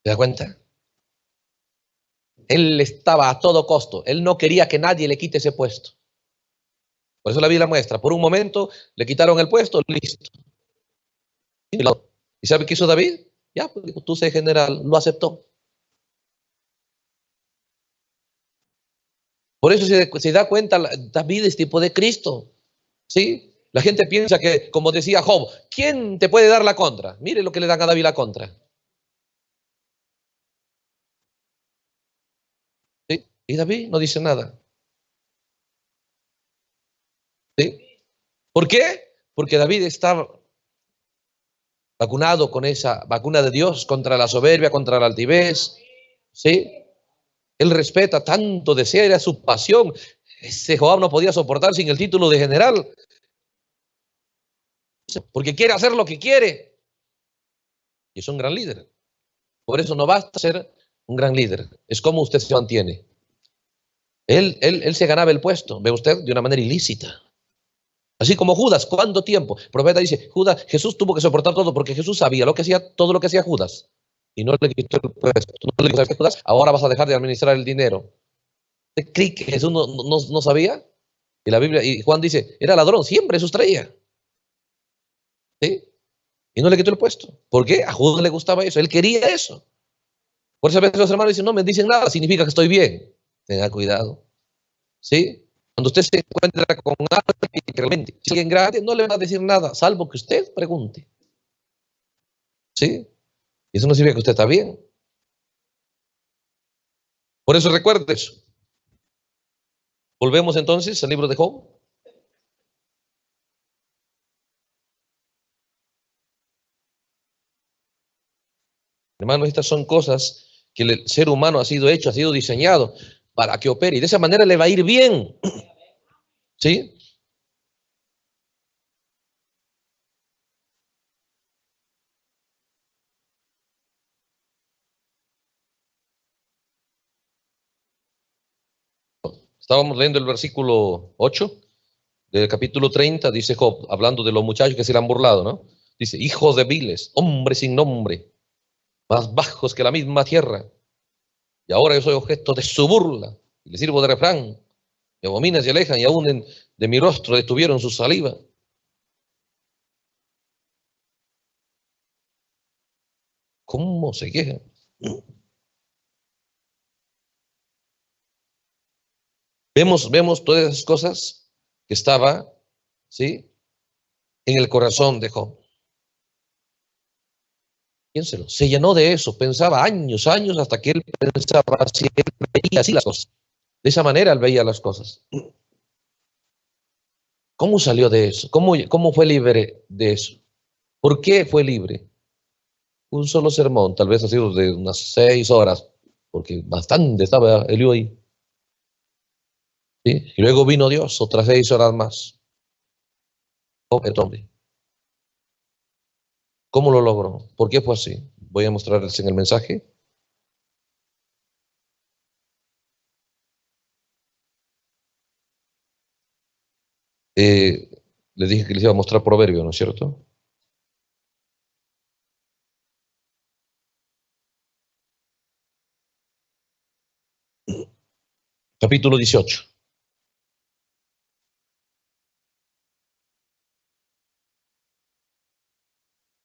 ¿Se da cuenta? Él estaba a todo costo. Él no quería que nadie le quite ese puesto. Por eso la Biblia muestra. Por un momento le quitaron el puesto, listo. ¿Y sabe qué hizo David? Ya, pues, tú sé general, lo aceptó. Por eso se da cuenta, David es tipo de Cristo. ¿Sí? La gente piensa que, como decía Job, ¿quién te puede dar la contra? Mire lo que le dan a David la contra. ¿Sí? Y David no dice nada. ¿Sí? ¿Por qué? Porque David está vacunado con esa vacuna de Dios contra la soberbia, contra la altivez. ¿Sí? Él respeta tanto, desea, era su pasión. Ese Joab no podía soportar sin el título de general, porque quiere hacer lo que quiere. Y es un gran líder. Por eso no basta ser un gran líder. Es como usted se mantiene. Él se ganaba el puesto, ve usted, de una manera ilícita. Así como Judas, ¿cuánto tiempo? El profeta dice, Jesús tuvo que soportar todo porque Jesús sabía todo lo que hacía Judas. Y no le quitó el puesto. No le dijo, Judas, ahora vas a dejar de administrar el dinero. ¿Usted cree que Jesús no sabía? Y la Biblia, y Juan dice, era ladrón, siempre sustraía. ¿Sí? Y no le quitó el puesto. ¿Por qué? A Judas le gustaba eso, él quería eso. Por eso a veces los hermanos dicen, no me dicen nada, significa que estoy bien. Tenga cuidado. ¿Sí? Cuando usted se encuentra con alguien que realmente, si alguien grande, no le va a decir nada, salvo que usted pregunte. ¿Sí? Y eso no significa que usted está bien. Por eso recuerde eso. Volvemos entonces al libro de Job. Hermanos, estas son cosas que el ser humano ha sido hecho, ha sido diseñado para que opere. Y de esa manera le va a ir bien. ¿Sí? Estábamos leyendo el versículo 8 del capítulo 30, dice Job, hablando de los muchachos que se le han burlado, ¿no? Dice, hijos de viles, hombres sin nombre, más bajos que la misma tierra. Y ahora yo soy objeto de su burla, y le sirvo de refrán. Me abominan y se alejan, y aún de mi rostro detuvieron su saliva. ¿Cómo se quejan? Vemos todas esas cosas que estaba, ¿sí?, en el corazón de Job. Piénselo, se llenó de eso, pensaba años, hasta que él pensaba así, él veía así las cosas. De esa manera él veía las cosas. ¿Cómo salió de eso? ¿Cómo fue libre de eso? ¿Por qué fue libre? Un solo sermón, tal vez ha sido de unas 6 horas, porque bastante estaba Elío ahí. ¿Sí? Y luego vino Dios, otras 6 horas más. Hombre. ¿Cómo lo logró? ¿Por qué fue así? Voy a mostrarles en el mensaje. Les dije que les iba a mostrar Proverbio, ¿no es cierto? Capítulo 18.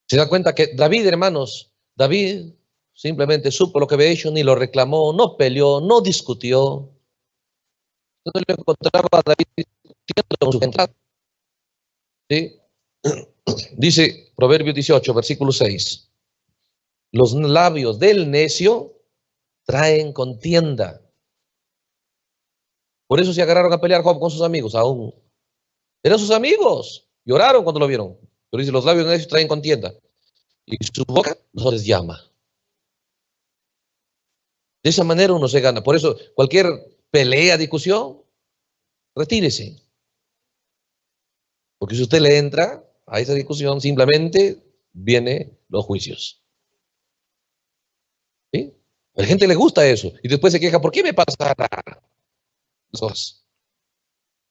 Se da cuenta que David, hermanos, David simplemente supo lo que había hecho, ni lo reclamó, no peleó, no discutió. Entonces lo encontraba a David discutiendo con su gente. ¿Sí? Dice Proverbio 18, versículo 6. Los labios del necio traen contienda. Por eso se agarraron a pelear Job con sus amigos aún. Eran sus amigos. Lloraron cuando lo vieron. Pero dice, los labios necios traen contienda. Y su boca no les llama. De esa manera uno se gana. Por eso, cualquier pelea, discusión, retírese. Porque si usted le entra a esa discusión, simplemente vienen los juicios. ¿Sí? A la gente le gusta eso. Y después se queja, ¿por qué me pasará las cosas?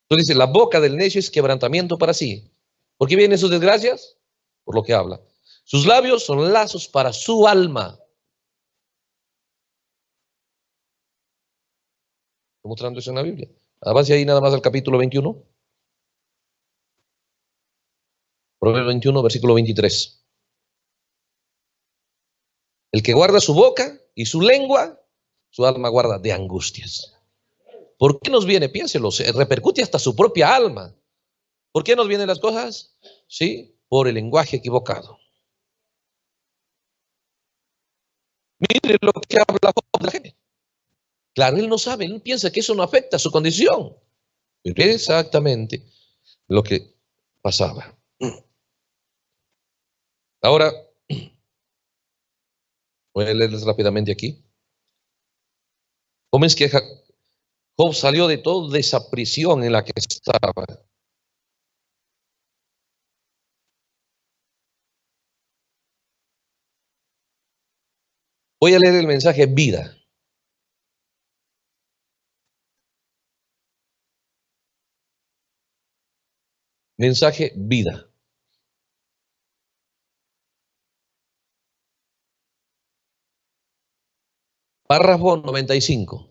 Entonces dice, la boca del necio es quebrantamiento para sí. ¿Por qué vienen sus desgracias? Por lo que habla. Sus labios son lazos para su alma. Estoy mostrando eso en la Biblia. Avance ahí nada más al capítulo 21. Proverbios 21, versículo 23. El que guarda su boca y su lengua, su alma guarda de angustias. ¿Por qué nos viene? Piénselo, se repercute hasta su propia alma. ¿Por qué nos vienen las cosas? Sí, por el lenguaje equivocado. Mire lo que habla la gente. Claro, él no sabe, él piensa que eso no afecta a su condición. Pero exactamente lo que pasaba. Ahora, voy a leerles rápidamente aquí. ¿Cómo es que Job salió de toda esa prisión en la que estaba? Voy a leer el mensaje vida. Mensaje vida. Párrafo 95.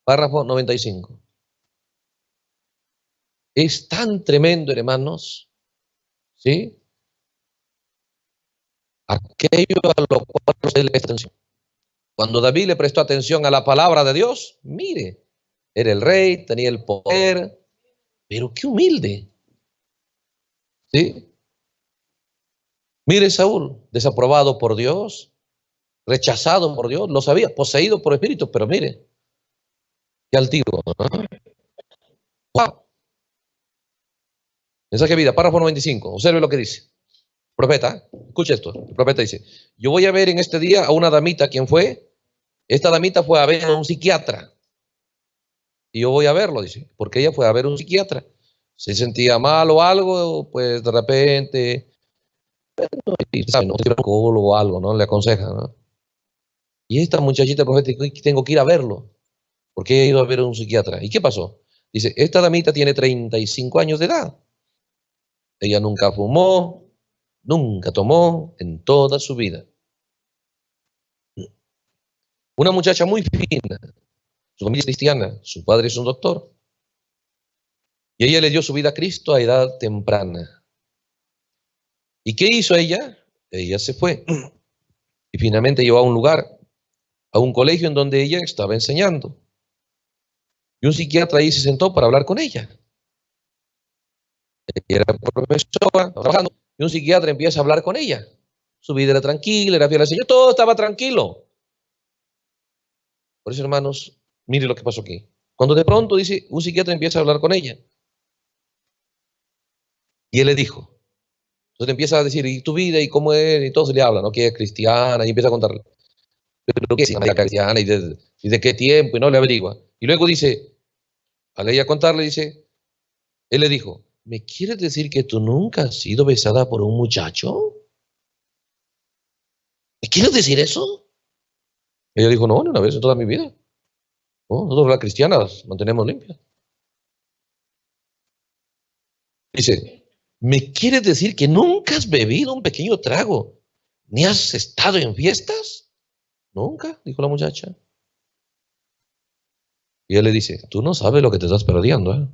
Párrafo 95. Es tan tremendo, hermanos, ¿sí? Aquello a lo cual usted le presta atención. Cuando David le prestó atención a la palabra de Dios, mire, era el rey, tenía el poder, pero qué humilde, ¿sí? Mire Saúl, desaprobado por Dios, rechazado por Dios, lo sabía, poseído por espíritu, pero mire, qué altivo, ¿no? ¡Wow! Mensaje de vida, párrafo 95, observe lo que dice. Profeta, escuche esto, el profeta dice, yo voy a ver en este día a una damita, ¿quién fue? Esta damita fue a ver a un psiquiatra. Y yo voy a verlo, dice, porque ella fue a ver a un psiquiatra. Se sentía mal o algo, pues de repente, bueno, ¿sabe? No, o algo, ¿no? Le aconseja, ¿no? Y esta muchachita profeta, tengo que ir a verlo, porque he ido a ver a un psiquiatra. ¿Y qué pasó? Dice, esta damita tiene 35 años de edad. Ella nunca fumó, nunca tomó en toda su vida. Una muchacha muy fina, su familia es cristiana, su padre es un doctor. Y ella le dio su vida a Cristo a edad temprana. ¿Y qué hizo ella? Ella se fue. Y finalmente llegó a un lugar, a un colegio en donde ella estaba enseñando. Y un psiquiatra ahí se sentó para hablar con ella. Ella era profesora, trabajando, y un psiquiatra empieza a hablar con ella. Su vida era tranquila, era fiel al Señor, todo estaba tranquilo. Por eso, hermanos, mire lo que pasó aquí. Cuando de pronto dice, un psiquiatra empieza a hablar con ella. Y él le dijo, entonces empieza a decir, ¿y tu vida? ¿Y cómo es? Y todo se le habla, ¿no? Que es cristiana, y empieza a contarle. Pero ¿qué es cristiana? ¿Y de qué tiempo? Y no le averigua. Y luego dice, al ella contarle, dice, él le dijo, ¿me quieres decir que tú nunca has sido besada por un muchacho? ¿Me quieres decir eso? Ella dijo, no, ni una vez en toda mi vida. No, nosotros las cristianas mantenemos limpias. Dice, ¿me quieres decir que nunca has bebido un pequeño trago? ¿Ni has estado en fiestas? Nunca, dijo la muchacha. Y él le dice, tú no sabes lo que te estás perdiendo, ¿eh?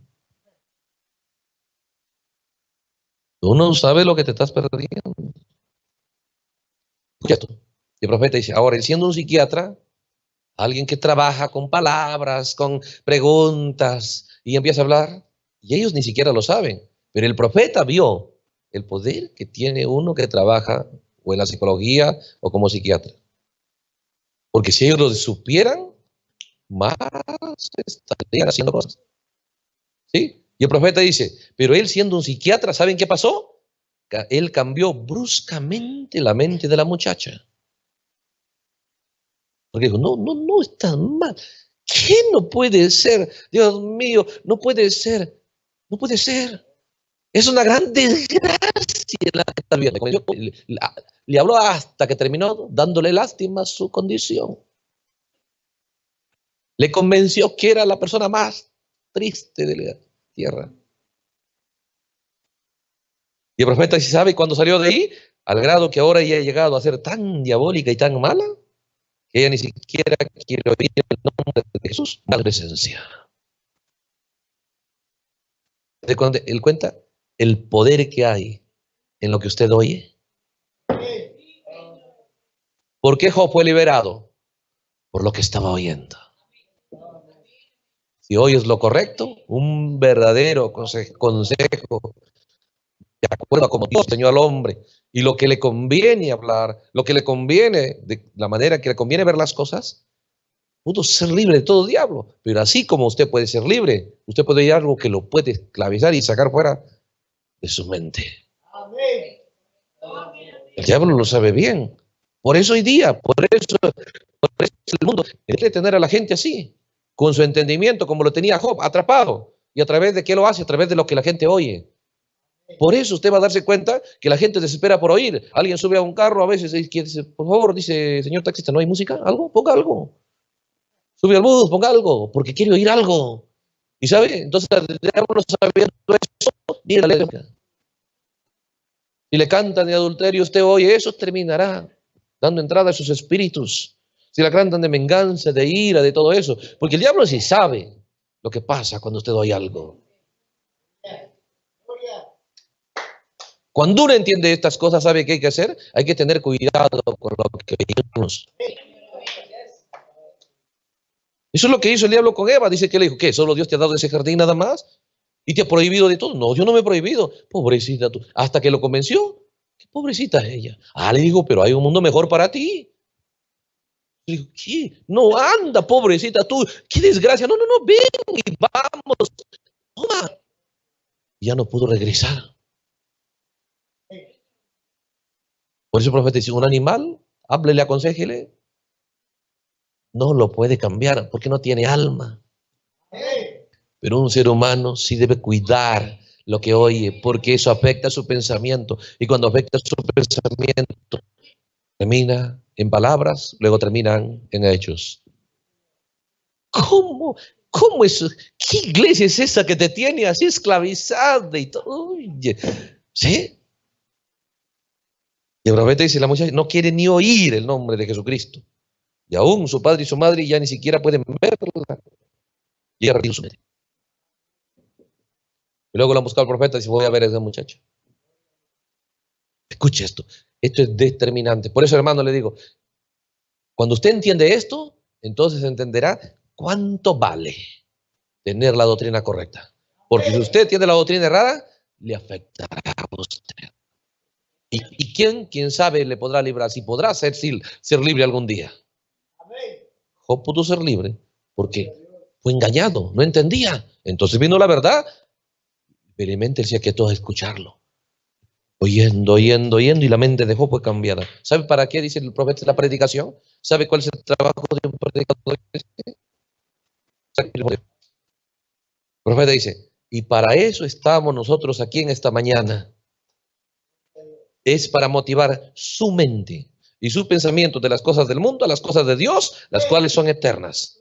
Tú no sabes lo que te estás perdiendo. Escucha esto. El profeta dice, ahora, él siendo un psiquiatra, alguien que trabaja con palabras, con preguntas, y empieza a hablar, y ellos ni siquiera lo saben, pero el profeta vio el poder que tiene uno que trabaja o en la psicología o como psiquiatra. Porque si ellos lo supieran, más estarían haciendo cosas. ¿Sí? Y el profeta dice, pero él siendo un psiquiatra, ¿saben qué pasó? Él cambió bruscamente la mente de la muchacha. Porque dijo, no es tan mal. ¿Qué no puede ser? Dios mío, no puede ser. No puede ser. Es una gran desgracia la que está viendo. Le habló hasta que terminó dándole lástima a su condición. Le convenció que era la persona más triste de la tierra. Y el profeta sí sabe cuando salió de ahí, al grado que ahora ella ha llegado a ser tan diabólica y tan mala, que ella ni siquiera quiere oír el nombre de Jesús, la presencia. Él cuenta el poder que hay en lo que usted oye. ¿Por qué Job fue liberado? Por lo que estaba oyendo. Si oyes lo correcto, un verdadero consejo, de acuerdo a como Dios enseñó al hombre, y lo que le conviene hablar, lo que le conviene, de la manera que le conviene ver las cosas, pudo ser libre de todo diablo. Pero así como usted puede ser libre, usted puede ir a algo que lo puede esclavizar y sacar fuera de su mente. El diablo lo sabe bien. Por eso hoy día, por eso el mundo quiere tener a la gente así, con su entendimiento, como lo tenía Job, atrapado. ¿Y a través de qué lo hace? A través de lo que la gente oye. Por eso usted va a darse cuenta que la gente desespera por oír. Alguien sube a un carro a veces y dice, por favor, dice, señor taxista, ¿no hay música? ¿Algo? Ponga algo. Sube al bus, ponga algo, porque quiere oír algo. ¿Y sabe? Entonces, sabiendo eso, mira la letra. Si le cantan de adulterio, usted oye eso, terminará dando entrada a sus espíritus. Si la cantan de venganza, de ira, de todo eso. Porque el diablo sí sabe lo que pasa cuando usted oye algo. Cuando uno entiende estas cosas, ¿sabe qué hay que hacer? Hay que tener cuidado con lo que oímos. Eso es lo que hizo el diablo con Eva. Dice que le dijo, ¿qué? ¿Solo Dios te ha dado ese jardín nada más? ¿Y te ha prohibido de todo? No, yo no me he prohibido. Pobrecita tú. Hasta que lo convenció. ¿Qué pobrecita es ella? Le digo, pero hay un mundo mejor para ti. Le digo, ¿qué? No, anda, pobrecita tú. ¡Qué desgracia! No, ven y vamos. Toma. Y ya no pudo regresar. Por eso el profeta dice, un animal, háblele, aconséjele. No lo puede cambiar porque no tiene alma. Pero un ser humano sí debe cuidar lo que oye, porque eso afecta su pensamiento. Y cuando afecta su pensamiento, termina en palabras, luego terminan en hechos. ¿Cómo eso? ¿Qué iglesia es esa que te tiene así esclavizada y todo? Oye, ¿sí? Y el profeta dice, la muchacha no quiere ni oír el nombre de Jesucristo. Y aún su padre y su madre ya ni siquiera pueden verla. Y ella perdió su mente. Y luego la han buscado el profeta y dice, voy a ver a esa muchacha. Escuche esto. Esto es determinante. Por eso, hermano, le digo, cuando usted entiende esto, entonces entenderá cuánto vale tener la doctrina correcta. Porque si usted tiene la doctrina errada, le afectará a usted. ¿Y quién sabe le podrá librar? Si podrá ser libre algún día. Job pudo ser libre porque fue engañado, no entendía. Entonces vino la verdad. Felizmente él se quietó a escucharlo. Oyendo, y la mente de Job fue cambiada. ¿Sabe para qué dice el profeta la predicación? ¿Sabe cuál es el trabajo de un predicador? El profeta dice, y para eso estamos nosotros aquí en esta mañana. Es para motivar su mente y su pensamiento de las cosas del mundo a las cosas de Dios, las cuales son eternas.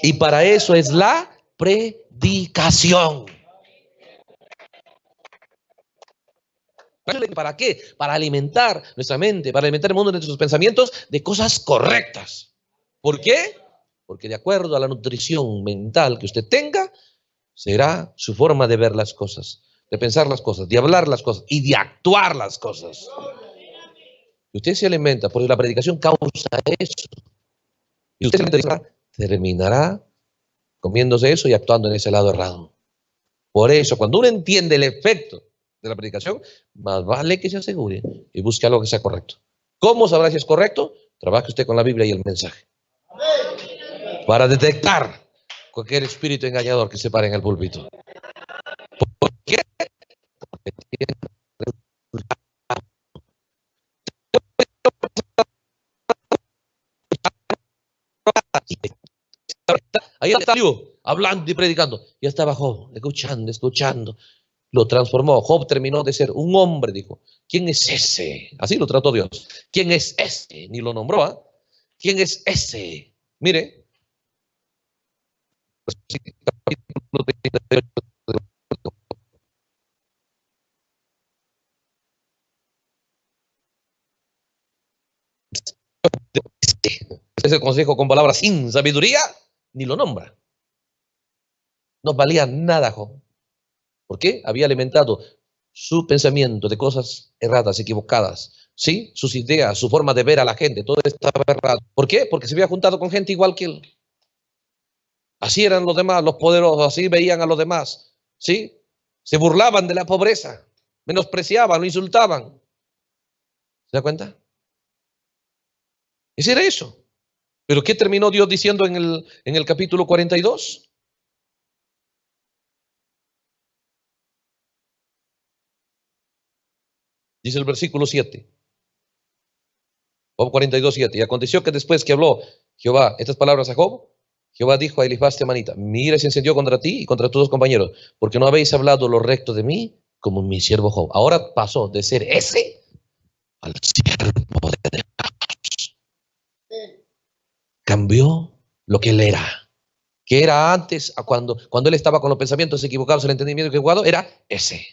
Y para eso es la predicación. ¿Para qué? Para alimentar nuestra mente, para alimentar el mundo de nuestros pensamientos de cosas correctas. ¿Por qué? Porque de acuerdo a la nutrición mental que usted tenga, será su forma de ver las cosas, de pensar las cosas, de hablar las cosas y de actuar las cosas. Usted se alimenta, porque la predicación causa eso. Y usted terminará comiéndose eso y actuando en ese lado errado. Por eso, cuando uno entiende el efecto de la predicación, más vale que se asegure y busque algo que sea correcto. ¿Cómo sabrá si es correcto? Trabaje usted con la Biblia y el mensaje. para detectar cualquier espíritu engañador que se pare en el púlpito. ¿Por qué? Ahí está hablando y predicando. Ya estaba Job, escuchando. Lo transformó. Job terminó de ser un hombre, dijo. ¿Quién es ese? Así lo trató Dios. ¿Quién es ese? Ni lo nombró, ¿ah? ¿Quién es ese? Mire. Ese consejo con palabras sin sabiduría, ni lo nombra. No valía nada, Job. ¿Por qué? Había alimentado su pensamiento de cosas erradas, equivocadas, ¿sí? Sus ideas, su forma de ver a la gente, todo estaba errado. ¿Por qué? Porque se había juntado con gente igual que él. Así eran los demás, los poderosos, así veían a los demás, ¿sí? Se burlaban de la pobreza, menospreciaban, lo insultaban. ¿Se da cuenta? Ese era eso. ¿Pero qué terminó Dios diciendo en el capítulo 42? Dice el versículo 7. Job 42, 7. Y aconteció que después que habló Jehová estas palabras a Job, Jehová dijo a Elifaz temanita: mira, se encendió contra ti y contra tus dos compañeros, porque no habéis hablado lo recto de mí como mi siervo Job. Ahora pasó de ser ese al siervo de Dios. Cambió lo que él era. Que era antes, cuando él estaba con los pensamientos equivocados, el entendimiento equivocado, era ese.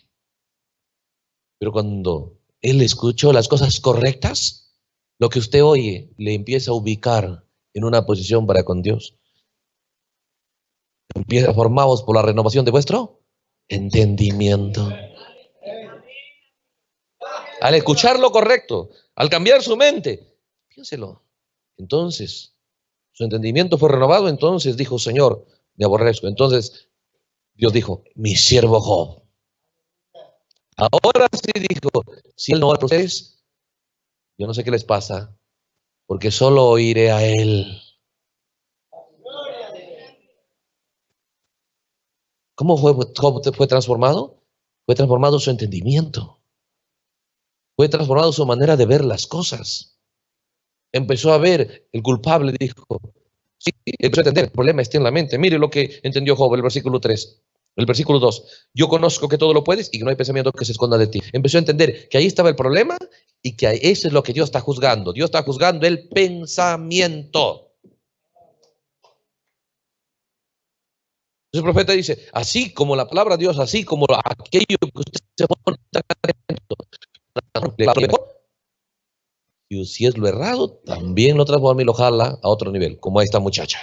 Pero cuando él escuchó las cosas correctas, lo que usted oye le empieza a ubicar en una posición para con Dios. Empieza formados por la renovación de vuestro entendimiento. Al escuchar lo correcto, al cambiar su mente, piénselo. Entonces, su entendimiento fue renovado. Entonces dijo: Señor, me aborrezco. Entonces Dios dijo: mi siervo Job. Ahora sí dijo: si él no va a ustedes, yo no sé qué les pasa, porque solo oiré a él. ¿Cómo Job fue transformado? Fue transformado su entendimiento. Fue transformado su manera de ver las cosas. Empezó a ver el culpable, dijo. Sí, empezó a entender, el problema está en la mente. Mire lo que entendió Job, el versículo 3. El versículo 2. Yo conozco que todo lo puedes y que no hay pensamiento que se esconda de ti. Empezó a entender que ahí estaba el problema y que eso es lo que Dios está juzgando. Dios está juzgando el pensamiento. Entonces el profeta dice: así como la palabra de Dios, así como aquello que usted se pone y si es lo errado, también lo transforma y lo jala a otro nivel, como a esta muchacha.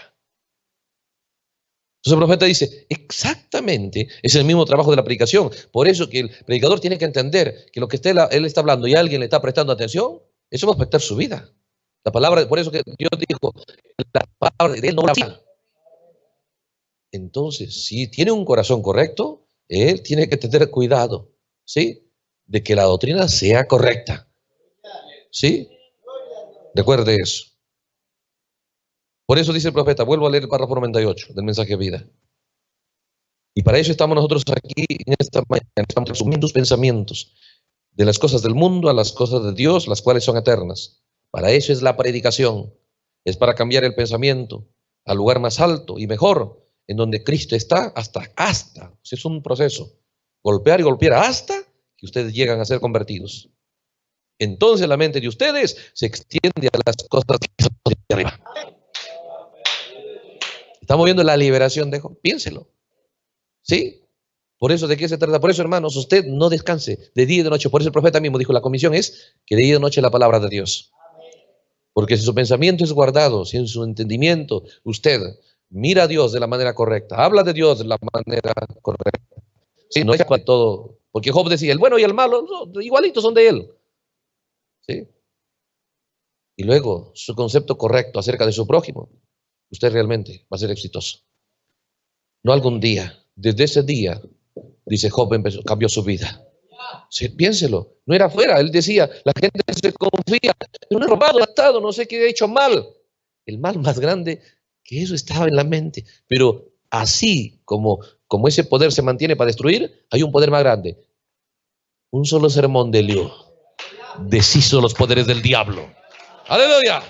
Entonces el profeta dice: exactamente, es el mismo trabajo de la predicación. Por eso que el predicador tiene que entender que lo que él está hablando y alguien le está prestando atención, eso va a afectar su vida. La palabra, por eso que Dios dijo, la palabra de él no habla. Entonces, si tiene un corazón correcto, él tiene que tener cuidado, ¿sí? De que la doctrina sea correcta, ¿sí? Recuerde eso. Por eso dice el profeta, vuelvo a leer el párrafo 98 del mensaje de vida. Y para eso estamos nosotros aquí en esta mañana, estamos resumiendo tus pensamientos de las cosas del mundo a las cosas de Dios, las cuales son eternas. Para eso es la predicación, es para cambiar el pensamiento al lugar más alto y mejor, en donde Cristo está, hasta, es un proceso, golpear y golpear hasta que ustedes llegan a ser convertidos. Entonces la mente de ustedes se extiende a las cosas que son de arriba. Estamos viendo la liberación de Job, piénselo. ¿Sí? Por eso, ¿de qué se trata? Por eso, hermanos, usted no descanse de día y de noche. Por eso el profeta mismo dijo, la comisión es que de día y de noche la palabra de Dios. Porque si su pensamiento es guardado, si en su entendimiento usted mira a Dios de la manera correcta, habla de Dios de la manera correcta. Sí, no es todo. Porque Job decía, el bueno y el malo, no, igualitos son de él. ¿Sí? Y luego, su concepto correcto acerca de su prójimo, usted realmente va a ser exitoso. No algún día. Desde ese día, dice Job, cambió su vida. Sí, piénselo, no era afuera. Él decía, la gente se confía, no he robado, matado, no sé qué he hecho mal. El mal más grande que eso estaba en la mente. Pero así como ese poder se mantiene para destruir, hay un poder más grande. Un solo sermón de Eliú deshizo los poderes del diablo. ¡Aleluya!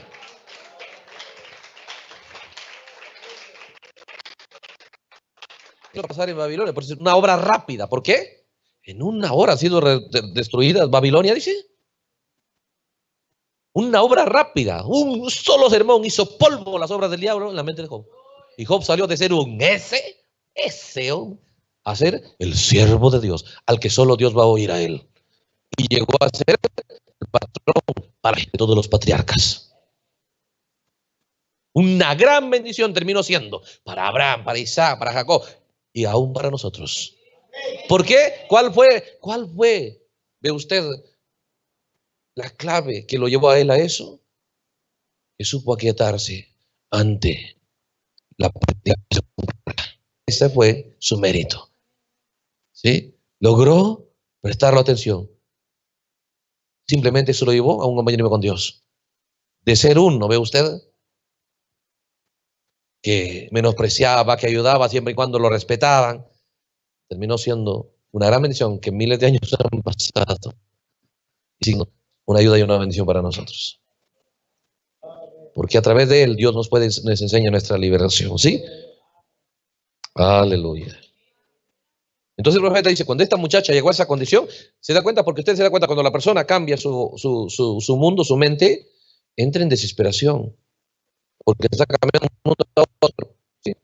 ¿Qué va a pasar en Babilonia? Por una obra rápida. ¿Por qué? En una hora ha sido destruida Babilonia, dice. Una obra rápida. Un solo sermón hizo polvo las obras del diablo en la mente de Job. Y Job salió de ser un ese a ser el siervo de Dios, al que solo Dios va a oír a él. Y llegó a ser el patrón para todos los patriarcas. Una gran bendición terminó siendo para Abraham, para Isaac, para Jacob y aún para nosotros. ¿Por qué? ¿Cuál fue? ¿Ve usted la clave que lo llevó a él a eso? Que supo aquietarse ante la predicación. Ese fue su mérito. ¿Sí? Logró prestarle atención. Simplemente eso lo llevó a un compañerismo con Dios. De ser uno, ¿ve usted? Que menospreciaba, que ayudaba siempre y cuando lo respetaban, terminó siendo una gran bendición que miles de años han pasado y siendo una ayuda y una bendición para nosotros. Porque a través de él Dios nos enseña nuestra liberación, ¿sí? Aleluya. Entonces el profeta dice, cuando esta muchacha llegó a esa condición, se da cuenta, porque usted se da cuenta, cuando la persona cambia su mundo, su mente, entra en desesperación, porque está cambiando un mundo a otro, ¿sí?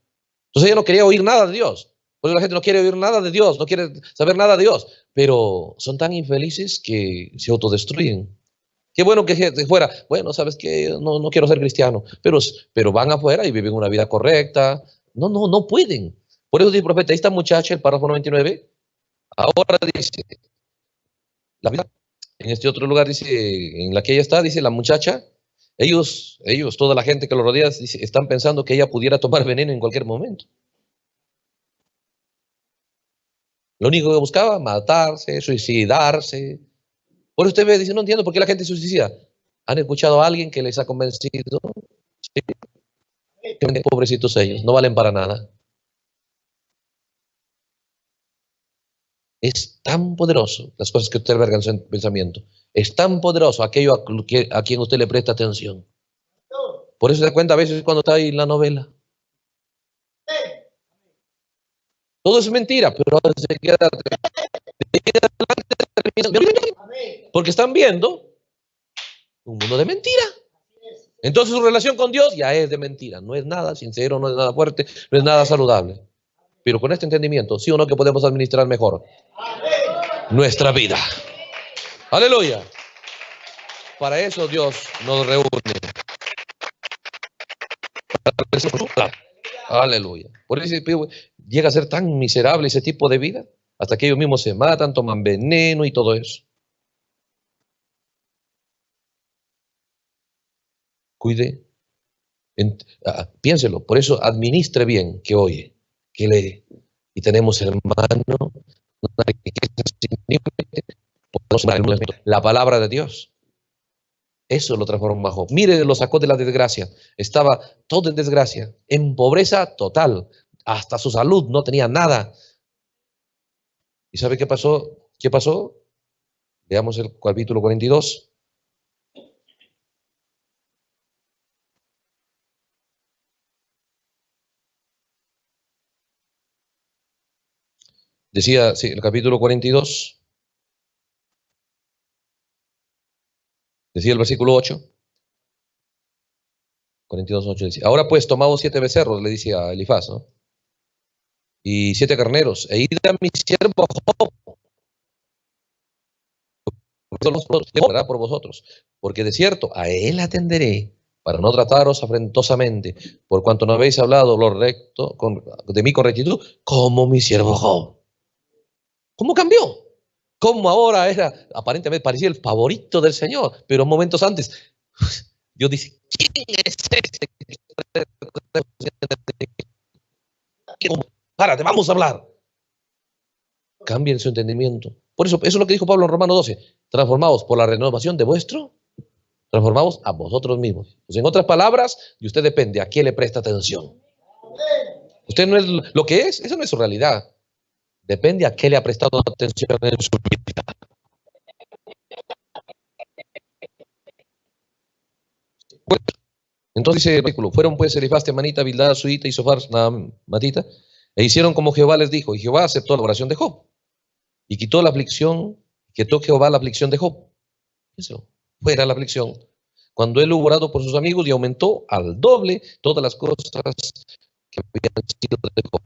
Entonces ella no quería oír nada de Dios. Porque la gente no quiere oír nada de Dios, no quiere saber nada de Dios, pero son tan infelices que se autodestruyen. Qué bueno que fuera, bueno, ¿sabes qué? No quiero ser cristiano, pero van afuera y viven una vida correcta. No pueden. Por eso dice el profeta, esta muchacha, el párrafo 99, ahora dice, la vida, en este otro lugar dice, en la que ella está, dice la muchacha, ellos, toda la gente que lo rodea, dice, están pensando que ella pudiera tomar veneno en cualquier momento. Lo único que buscaba, matarse, suicidarse. Por eso usted ve, dice, no entiendo por qué la gente se suicida. ¿Han escuchado a alguien que les ha convencido? Sí. Pobrecitos ellos, no valen para nada. Es tan poderoso las cosas que usted alberga en su pensamiento. Es tan poderoso aquello a quien usted le presta atención. Por eso se da cuenta a veces cuando está ahí en la novela. Todo es mentira, pero se queda porque están viendo un mundo de mentira. Entonces su relación con Dios ya es de mentira. No es nada sincero, no es nada fuerte, no es nada saludable. Pero con este entendimiento, sí o no, que podemos administrar mejor nuestra vida. Aleluya. Para eso Dios nos reúne. Aleluya. Por eso llega a ser tan miserable ese tipo de vida, hasta que ellos mismos se matan, toman veneno y todo eso. Cuide, piénselo, por eso administre bien, que oye, que lee. Y tenemos, hermano, una riqueza sin límite, la palabra de Dios. Eso lo transformó en Job. Mire, lo sacó de la desgracia. Estaba todo en desgracia, en pobreza total. Hasta su salud no tenía nada. ¿Y sabe qué pasó? ¿Qué pasó? Veamos el capítulo 42. Decía, sí, el capítulo 42. Decía el versículo 8. 42:8 dice, ahora pues tomaos 7 becerros, le dice a Elifaz, ¿no? Y 7 carneros, e id a mi siervo Job, por vosotros, porque de cierto a él atenderé, para no trataros afrentosamente, por cuanto no habéis hablado lo recto de mí con rectitud, como mi siervo Job. ¿Cómo cambió? Como ahora era, aparentemente parecía el favorito del Señor, pero momentos antes, Dios dice, ¿quién es este? Párate, vamos a hablar. Cambien su entendimiento. Por eso es lo que dijo Pablo en Romanos 12. Transformados por la renovación de vuestro transformamos a vosotros mismos. Pues en otras palabras, de usted depende a quién le presta atención. Usted no es lo que es, esa no es su realidad. Depende a qué le ha prestado atención en su vida. Entonces dice el versículo, fueron pues Elifaz, Temanita, Bildad, Suita y Sofar, Matita, e hicieron como Jehová les dijo, y Jehová aceptó la oración de Job, y quitó la aflicción, quitó Jehová la aflicción de Job. Eso, fuera la aflicción. Cuando él hubo orado por sus amigos y aumentó al doble todas las cosas que habían sido de Job.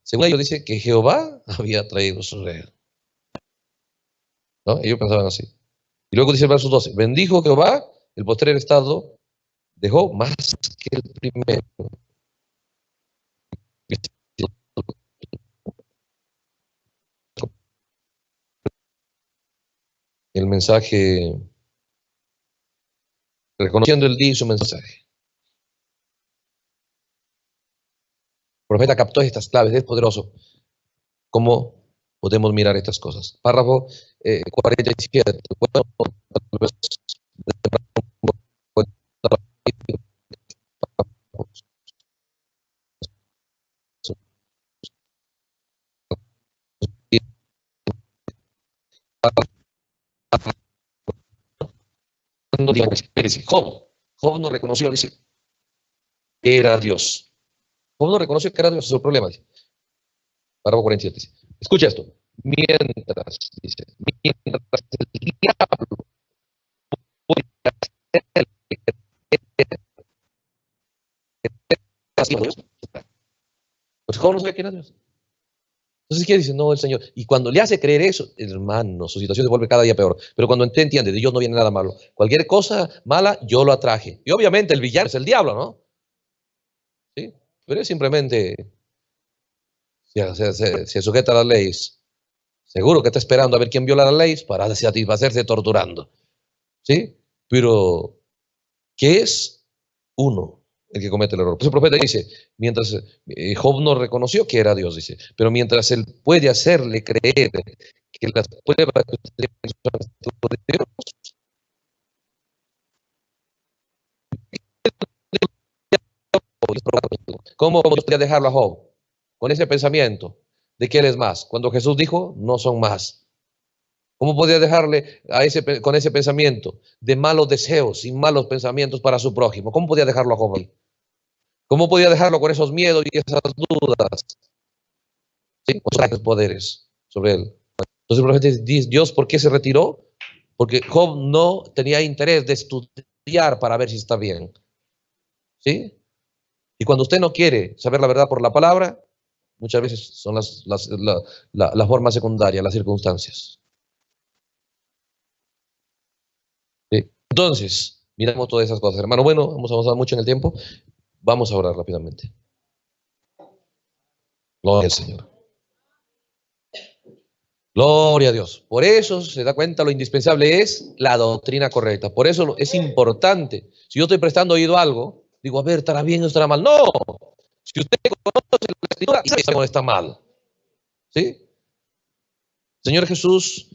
Según ellos dice que Jehová había traído su reino. ¿No? Ellos pensaban así. Y luego dice el verso 12, bendijo Jehová el postrer estado de Job más que el primero. El mensaje, reconociendo el día y su mensaje. El profeta captó estas claves, es poderoso. ¿Cómo podemos mirar estas cosas? Párrafo 47. Bueno, tal vez, Job no reconoció, dice, que era Dios. Job no reconoció que era Dios, ese es el problema. Dice. Párrafo 47. Dice. Escucha esto. Mientras, dice, mientras el diablo pues Job no sabía quién era Dios. Entonces, ¿qué dice? No, el Señor. Y cuando le hace creer eso, hermano, su situación se vuelve cada día peor. Pero cuando usted entiende, de Dios no viene nada malo. Cualquier cosa mala, yo lo atraje. Y obviamente el villano es el diablo, ¿no? ¿Sí? Pero es simplemente, se sujeta a las leyes. Seguro que está esperando a ver quién viola las leyes para satisfacerse torturando. ¿Sí? Pero, ¿qué es uno el que comete el error? Pues el profeta dice, mientras Job no reconoció que era Dios, dice, pero mientras él puede hacerle creer que las pruebas que usted son de Dios, ¿cómo podría dejarlo a Job? Con ese pensamiento de que él es más. Cuando Jesús dijo, no son más. ¿Cómo podía dejarle con ese pensamiento de malos deseos y malos pensamientos para su prójimo? ¿Cómo podía dejarlo a Job ahí? ¿Cómo podía dejarlo con esos miedos y esas dudas? ¿Sí? Con sus poderes sobre él. Entonces el profeta dice, Dios, ¿por qué se retiró? Porque Job no tenía interés de estudiar para ver si está bien. ¿Sí? Y cuando usted no quiere saber la verdad por la palabra, muchas veces son la forma secundaria, las circunstancias. ¿Sí? Entonces, miramos todas esas cosas, hermano. Bueno, hemos avanzado mucho en el tiempo. Vamos a orar rápidamente. Gloria al Señor. Gloria a Dios. Por eso se da cuenta lo indispensable es la doctrina correcta. Por eso es importante. Si yo estoy prestando oído a algo, digo, a ver, ¿estará bien o estará mal? No. Si usted conoce la escritura, sabe cuando está mal. ¿Sí? Señor Jesús,